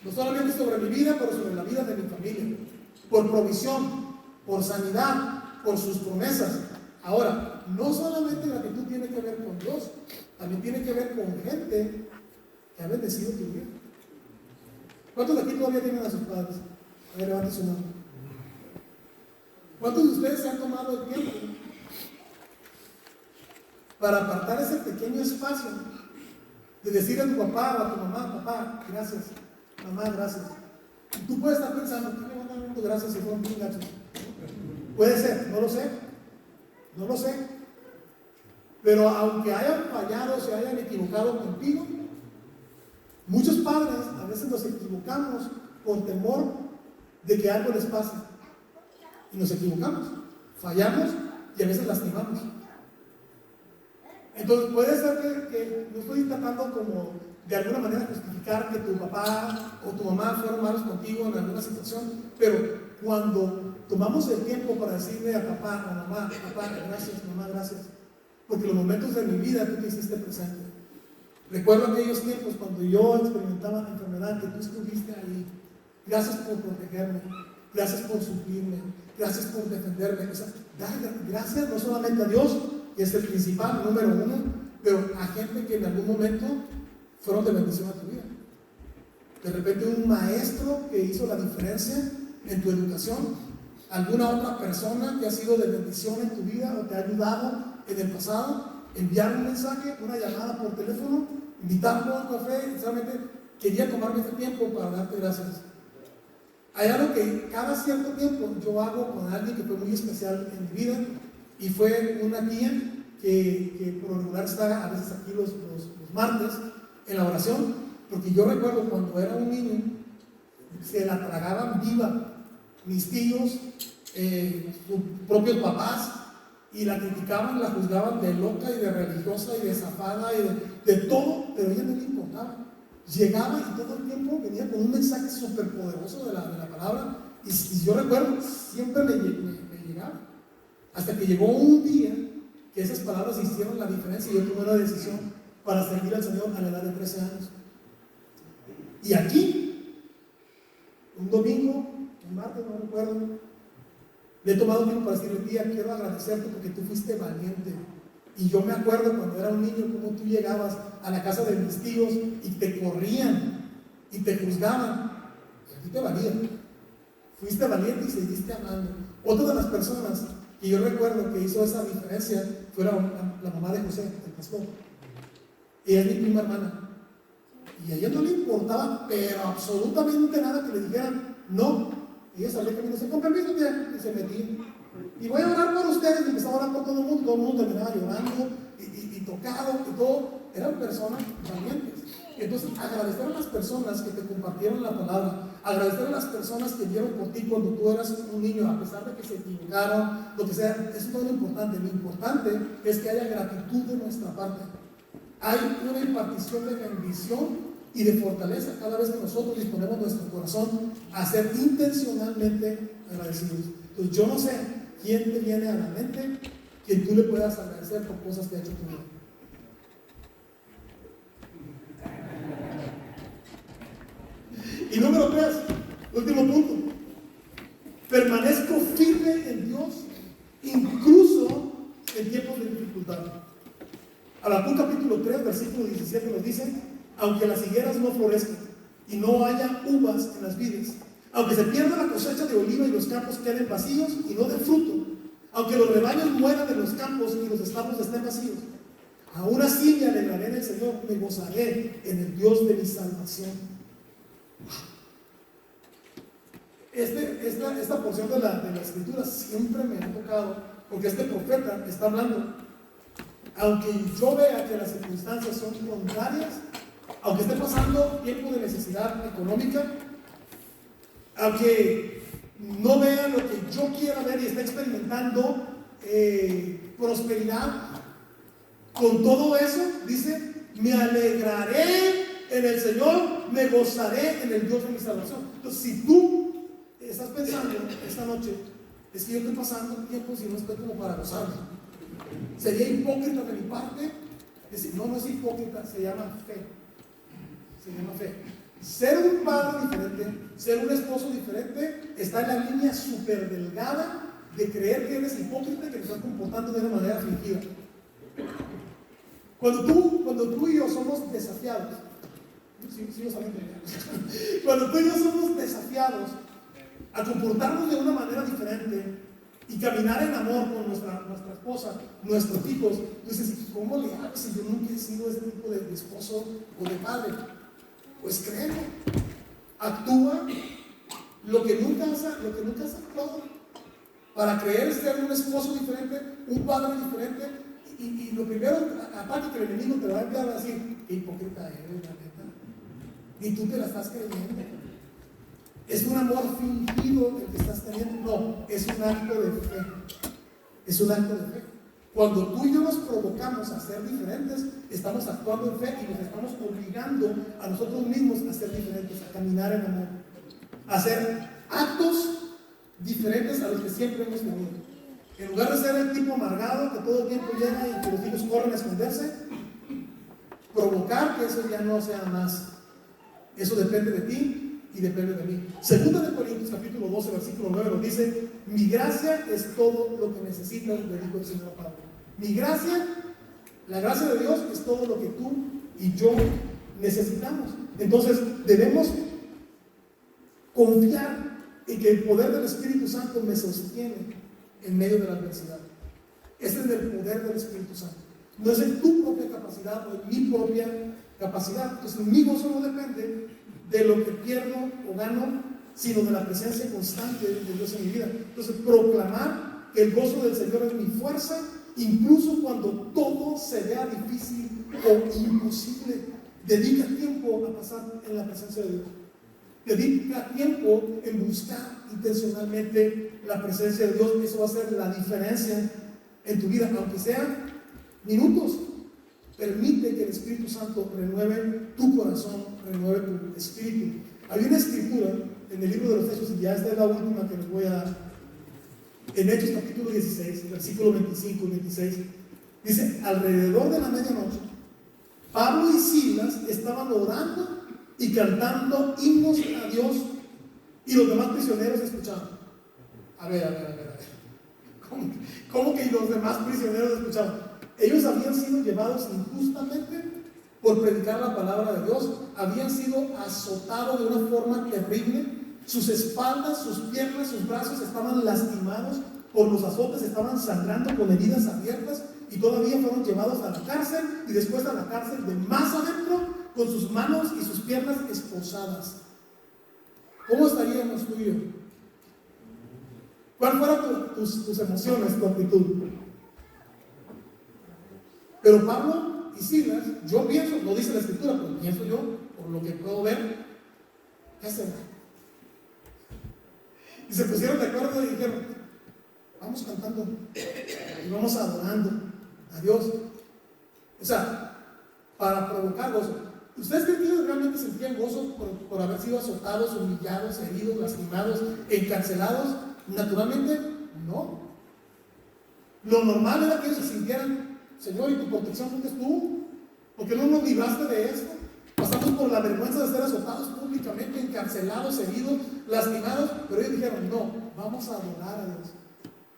No solamente sobre mi vida, pero sobre la vida de mi familia. Por provisión, por sanidad, por sus promesas. Ahora, no solamente gratitud tiene que ver con Dios, también tiene que ver con gente que ha bendecido tu vida. ¿Cuántos de aquí todavía tienen a sus padres? A ver, levanten su mano. ¿Cuántos de ustedes se han tomado el tiempo para apartar ese pequeño espacio de decirle a tu papá o a tu mamá, papá, gracias, mamá, gracias? Y tú puedes estar pensando, ¿qué le van a dar dando gracias si fueron bien gachos? Puede ser, no lo sé, no lo sé. Pero aunque hayan fallado, se hayan equivocado contigo, muchos padres a veces nos equivocamos por temor de que algo les pase. Y nos equivocamos, fallamos y a veces lastimamos. Entonces puede ser que no estoy tratando como de alguna manera justificar que tu papá o tu mamá fueron malos contigo en alguna situación, pero cuando tomamos el tiempo para decirle a papá o mamá, papá, gracias, mamá, gracias, porque los momentos de mi vida tú te hiciste presente. Recuerdo aquellos tiempos cuando yo experimentaba la enfermedad, que tú estuviste ahí. Gracias por protegerme, gracias por suplirme, gracias por defenderme. O sea, dar gracias no solamente a Dios, que es el principal, número 1, pero a gente que en algún momento fueron de bendición a tu vida. De repente un maestro que hizo la diferencia en tu educación, alguna otra persona que ha sido de bendición en tu vida o te ha ayudado en el pasado, enviar un mensaje, una llamada por teléfono, invitarlo a un café. Solamente quería tomarme este tiempo para darte gracias. Hay algo que cada cierto tiempo yo hago con alguien que fue muy especial en mi vida, y fue una tía que por lo regular está a veces aquí los martes en la oración, porque yo recuerdo cuando era un niño se la tragaban viva mis tíos, sus propios papás, y la criticaban, la juzgaban de loca y de religiosa y de zafada y de todo, pero a ella no le importaba. Llegaba y todo el tiempo venía con un mensaje súper poderoso de la palabra, y yo recuerdo, siempre me llegaba, hasta que llegó un día que esas palabras hicieron la diferencia y yo tomé una decisión para servir al Señor a la edad de 13 años. Y aquí, un domingo, un martes, no recuerdo, le he tomado tiempo para decirle, tía, quiero agradecerte porque tú fuiste valiente. Y yo me acuerdo cuando era un niño cómo tú llegabas a la casa de mis tíos y te corrían y te juzgaban. Y a ti te valía. Fuiste valiente y seguiste hablando. Otra de las personas que yo recuerdo que hizo esa diferencia fue la mamá de José, el pastor. Ella es mi prima hermana. Y a ella no le importaba, pero absolutamente nada que le dijeran no. Ella salió caminando, con permiso, tía, y se metía. Y voy a orar por ustedes, y empezaba a orar por todo el mundo terminaba llorando y tocado y todo. Eran personas valientes. Entonces, agradecer a las personas que te compartieron la palabra, agradecer a las personas que dieron por ti cuando tú eras un niño, a pesar de que se equivocaron, lo que sea, eso no es lo importante. Lo importante es que haya gratitud de nuestra parte. Hay una impartición de bendición y de fortaleza cada vez que nosotros disponemos nuestro corazón a ser intencionalmente agradecidos. Entonces, yo no sé quién te viene a la mente que tú le puedas agradecer por cosas que ha hecho tu vida. Y número 3, último punto. Permanezco firme en Dios, incluso en tiempos de dificultad. Habacuc capítulo 3, versículo 17 nos dice: aunque las higueras no florezcan y no haya uvas en las vides, aunque se pierda la cosecha de oliva y los campos queden vacíos y no den fruto, aunque los rebaños mueran en los campos y los establos estén vacíos, aún así me alegraré en el Señor, me gozaré en el Dios de mi salvación. Esta porción de la escritura siempre me ha tocado, porque este profeta está hablando: aunque yo vea que las circunstancias son contrarias, aunque esté pasando tiempo de necesidad económica, aunque no vea lo que yo quiera ver y esté experimentando prosperidad, con todo eso, dice, me alegraré en el Señor, me gozaré en el Dios de mi salvación. Entonces, si tú estás pensando esta noche, es que yo estoy pasando tiempos y no estoy como para gozarme, sería hipócrita de mi parte decir, no es hipócrita, se llama fe. Se llama fe. Ser un padre diferente, ser un esposo diferente, está en la línea súper delgada de creer que eres hipócrita y que te estás comportando de una manera fingida. Cuando tú y yo somos desafiados, cuando tú y yo somos desafiados a comportarnos de una manera diferente y caminar en amor con nuestra esposa, nuestros hijos, tú dices, ¿cómo le hago si yo nunca he sido ese tipo de esposo o de padre? Pues créelo, actúa lo que nunca has actuado, para creer ser un esposo diferente, un padre diferente. Y lo primero, aparte que el enemigo te lo va a enviar a decir, qué hipócrita eres, la neta, ni tú te la estás creyendo. ¿Es un amor fingido el que estás teniendo? No, es un acto de fe. Es un acto de fe. Cuando tú y yo nos provocamos a ser diferentes, estamos actuando en fe y nos estamos obligando a nosotros mismos a ser diferentes, a caminar en amor, a hacer actos diferentes a los que siempre hemos tenido. En lugar de ser el tipo amargado que todo el tiempo llega y que los hijos corren a esconderse, provocar que eso ya no sea más. Eso depende de ti y depende de mí. Segunda de Corintios capítulo 12 versículo 9 nos dice: mi gracia es todo lo que necesitas, le dijo el Señor Pablo. Mi gracia, la gracia de Dios es todo lo que tú y yo necesitamos. Entonces debemos confiar en que el poder del Espíritu Santo me sostiene en medio de la adversidad. Ese es el poder del Espíritu Santo. No es en tu propia capacidad o en mi propia capacidad. Entonces mi gozo no depende de lo que pierdo o gano, sino de la presencia constante de Dios en mi vida. Entonces proclamar que el gozo del Señor es mi fuerza, incluso cuando todo se vea difícil o imposible. Dedica tiempo a pasar en la presencia de Dios. Dedica tiempo en buscar intencionalmente la presencia de Dios. Eso va a hacer la diferencia en tu vida, aunque sean minutos. Permite que el Espíritu Santo renueve tu corazón, renueve tu espíritu. Hay una escritura en el libro de los Hechos, y ya esta es la última que les voy a dar, en Hechos capítulo 16, versículo 25 y 26, dice: alrededor de la medianoche, Pablo y Silas estaban orando y cantando himnos a Dios, y los demás prisioneros escuchaban. A ver. ¿Cómo que los demás prisioneros escuchaban? Ellos habían sido llevados injustamente por predicar la palabra de Dios, habían sido azotados de una forma terrible, sus espaldas, sus piernas, sus brazos estaban lastimados por los azotes, estaban sangrando con heridas abiertas, y todavía fueron llevados a la cárcel, y después a la cárcel de más adentro, con sus manos y sus piernas esposadas. ¿Cómo estaríamos tú y yo? ¿Cuáles fueron tus emociones, tu actitud? Pero Pablo y Silas, yo pienso, no dice la escritura, pero pienso yo, por lo que puedo ver, ¿qué hacen? Y se pusieron de acuerdo y dijeron: vamos cantando y vamos adorando a Dios. O sea, para provocar gozo. ¿Ustedes creen que ellos realmente sentían gozo por haber sido azotados, humillados, heridos, lastimados, encarcelados? Naturalmente, no. Lo normal era que ellos se sintieran: Señor, ¿y tu protección dónde estuvo? ¿Por qué no nos libraste de esto? pasamos por la vergüenza de ser azotados públicamente, encarcelados, heridos, lastimados, pero ellos dijeron, no, vamos a adorar a Dios.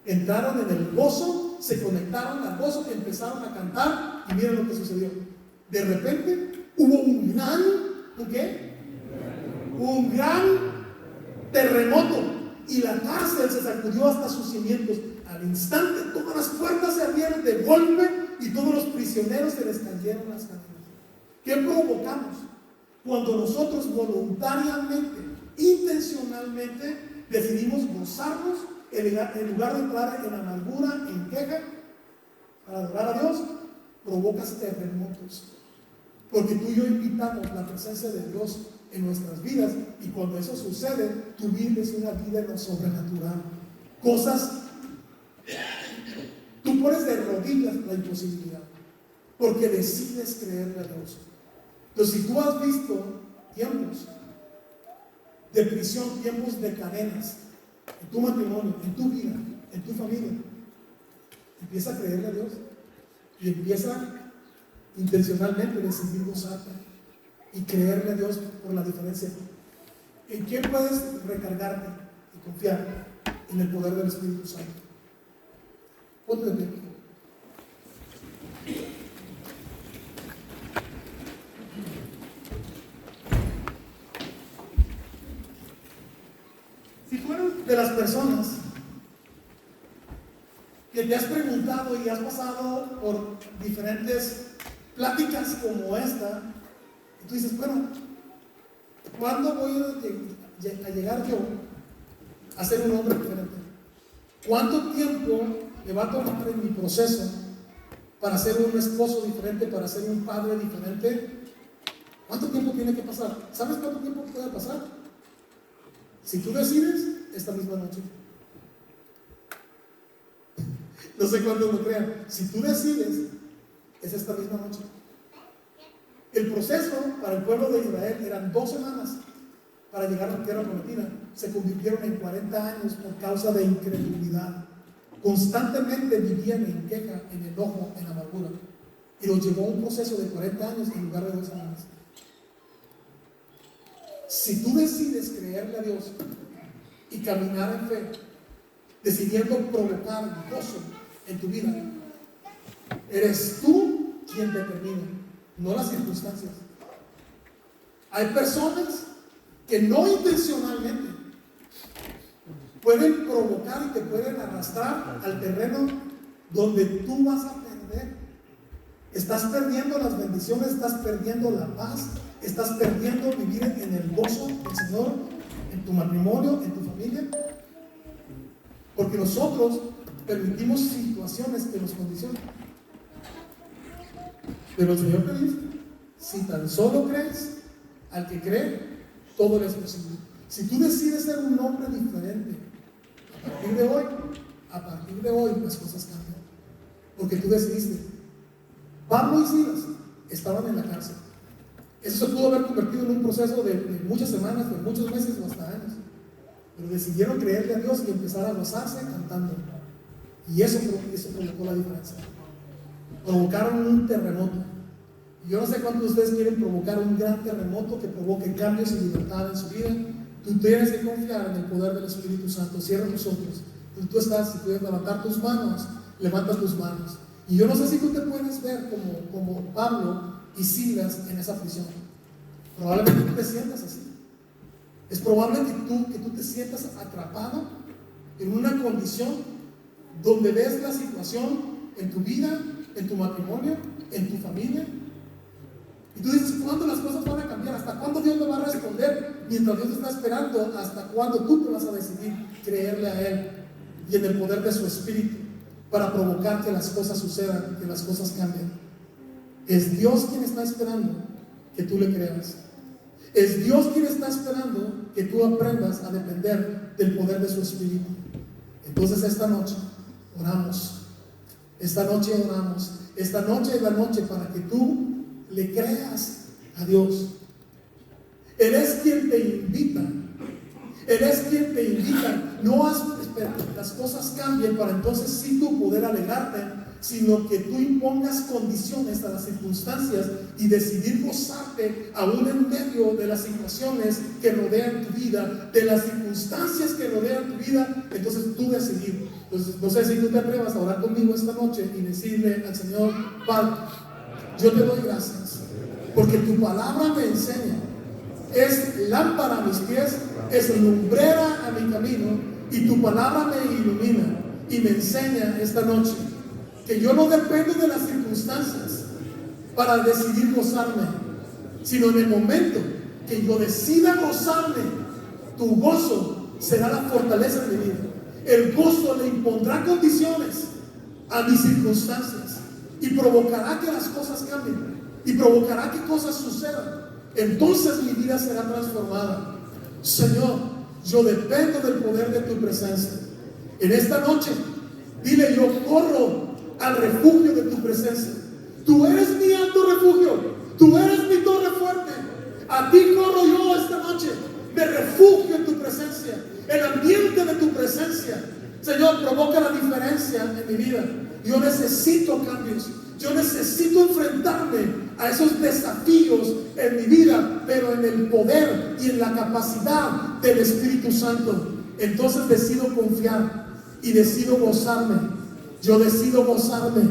Entraron en el gozo, se conectaron al gozo, empezaron a cantar y miren lo que sucedió. De repente hubo un gran terremoto y la cárcel se sacudió hasta sus cimientos. Al instante todas las puertas se abrieron de golpe y todos los prisioneros se les cayeron las cadenas. ¿Qué provocamos? Cuando nosotros voluntariamente, intencionalmente decidimos gozarnos en lugar de entrar en amargura, en queja, para adorar a Dios, provocas terremotos. Porque tú y yo invitamos la presencia de Dios en nuestras vidas, y cuando eso sucede, tú vives una vida en lo sobrenatural. Cosas, tú pones de rodillas la imposibilidad, porque decides creerle a Dios. Entonces, si tú has visto tiempos de prisión, tiempos de cadenas, en tu matrimonio, en tu vida, en tu familia, empieza a creerle a Dios y empieza intencionalmente a decidir gozarte y creerle a Dios por la diferencia. ¿En quién puedes recargarte y confiar? En el poder del Espíritu Santo. Ponte de pie. Si tú eres de las personas que te has preguntado y has pasado por diferentes pláticas como esta, y tú dices, bueno, ¿cuándo voy a llegar yo a ser un hombre diferente? ¿Cuánto tiempo me va a tomar en mi proceso para ser un esposo diferente, para ser un padre diferente? ¿Cuánto tiempo tiene que pasar? ¿Sabes cuánto tiempo puede pasar? Si tú decides, esta misma noche. No sé cuántos lo crean. Si tú decides, es esta misma noche. El proceso para el pueblo de Israel eran 2 semanas para llegar a la tierra prometida. Se convirtieron en 40 años por causa de incredulidad. Constantemente vivían en queja, en enojo, en amargura. Y los llevó a un proceso de 40 años en lugar de 2 semanas. Si tú decides creerle a Dios y caminar en fe, decidiendo provocar gozo en tu vida, eres tú quien determina, no las circunstancias. Hay personas que no intencionalmente pueden provocar y te pueden arrastrar al terreno donde tú vas a perder. Estás perdiendo las bendiciones, estás perdiendo la paz, estás perdiendo vivir en el gozo del Señor, en tu matrimonio, en tu familia, porque nosotros permitimos situaciones que nos condicionan. Pero el Señor te dice, si tan solo crees, al que cree, todo le es posible. Si tú decides ser un hombre diferente, a partir de hoy las cosas cambian. Porque tú decidiste. Pablo y Silas estaban en la cárcel. Eso se pudo haber convertido en un proceso de muchas semanas, de muchos meses o hasta años. Pero decidieron creerle a Dios y empezar a gozarse cantando. Y eso provocó la diferencia. Provocaron un terremoto. Y yo no sé cuántos de ustedes quieren provocar un gran terremoto que provoque cambios y libertad en su vida. Tú tienes que confiar en el poder del Espíritu Santo. Cierra tus ojos. Tú estás, si puedes levantar tus manos, levanta tus manos. Y yo no sé si tú te puedes ver como Pablo y Silas en esa prisión. Probablemente tú te sientas así. Es probable que tú te sientas atrapado en una condición donde ves la situación en tu vida, en tu matrimonio, en tu familia. Y tú dices, ¿cuándo las cosas van a cambiar? ¿Hasta cuándo Dios me va a responder? Mientras Dios está esperando, ¿hasta cuándo tú te vas a decidir creerle a Él y en el poder de su Espíritu para provocar que las cosas sucedan, que las cosas cambien? Es Dios quien está esperando que tú le creas. Es Dios quien está esperando que tú aprendas a depender del poder de su Espíritu. Entonces esta noche oramos. Esta noche oramos. Esta noche es la noche para que tú le creas a Dios. Él es quien te invita. Él es quien te invita. No has esperado que las cosas cambien para entonces sí tú poder alegrarte, sino que tú impongas condiciones a las circunstancias y decidir gozarte aún en medio de las situaciones que rodean tu vida, de las circunstancias que rodean tu vida. Entonces tú decidir. Entonces no sé si tú te atrevas a orar conmigo esta noche y decirle al Señor: Padre, yo te doy gracias porque tu palabra me enseña, es lámpara a mis pies, es lumbrera a mi camino, y tu palabra me ilumina y me enseña esta noche que yo no dependo de las circunstancias para decidir gozarme, sino en el momento que yo decida gozarme, tu gozo será la fortaleza de mi vida. El gozo le impondrá condiciones a mis circunstancias y provocará que las cosas cambien y provocará que cosas sucedan. Entonces mi vida será transformada. Señor, yo dependo del poder de tu presencia. En esta noche, dile: yo corro al refugio de tu presencia. Tú eres mi alto refugio, tú eres mi torre fuerte. A ti corro yo esta noche, me refugio en tu presencia. El ambiente de tu presencia, Señor, provoca la diferencia en mi vida. Yo necesito cambios, yo necesito enfrentarme a esos desafíos en mi vida, pero en el poder y en la capacidad del Espíritu Santo. Entonces decido confiar y decido gozarme. Yo decido gozarme,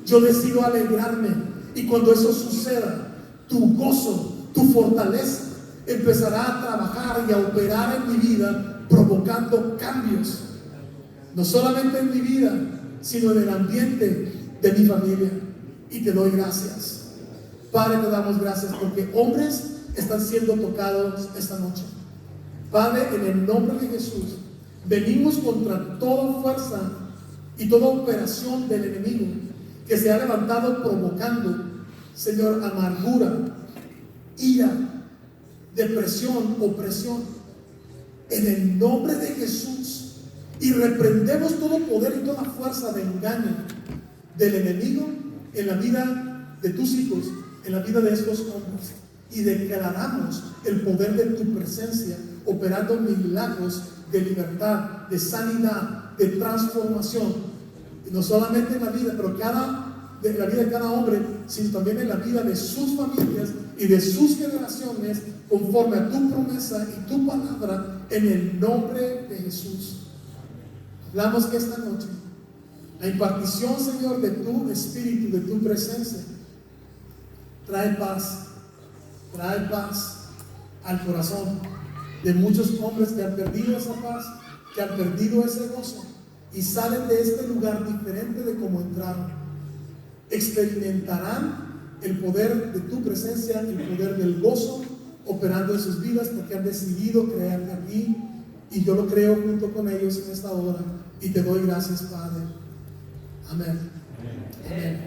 yo decido alegrarme. Y cuando eso suceda, tu gozo, tu fortaleza empezará a trabajar y a operar en mi vida, provocando cambios, no solamente en mi vida, sino en el ambiente de mi familia. Y te doy gracias, Padre. Te damos gracias porque hombres están siendo tocados esta noche, Padre. En el nombre de Jesús venimos contra toda fuerza y toda operación del enemigo que se ha levantado provocando, Señor, amargura, ira, depresión, opresión. En el nombre de Jesús, y reprendemos todo poder y toda fuerza de engaño del enemigo en la vida de tus hijos, en la vida de estos hombres, y declaramos el poder de tu presencia operando milagros de libertad, de sanidad, de transformación, y no solamente en la vida, pero en la vida de cada hombre, sino también en la vida de sus familias y de sus generaciones, conforme a tu promesa y tu palabra, en el nombre de Jesús. Hablamos que esta noche la impartición, Señor, de tu Espíritu, de tu presencia, trae paz al corazón de muchos hombres que han perdido esa paz, que han perdido ese gozo y salen de este lugar diferente de como entraron. Experimentarán el poder de tu presencia, el poder del gozo operando en sus vidas, porque han decidido creerle a ti, y yo lo creo junto con ellos en esta hora, y te doy gracias, Padre. Amén. Amén.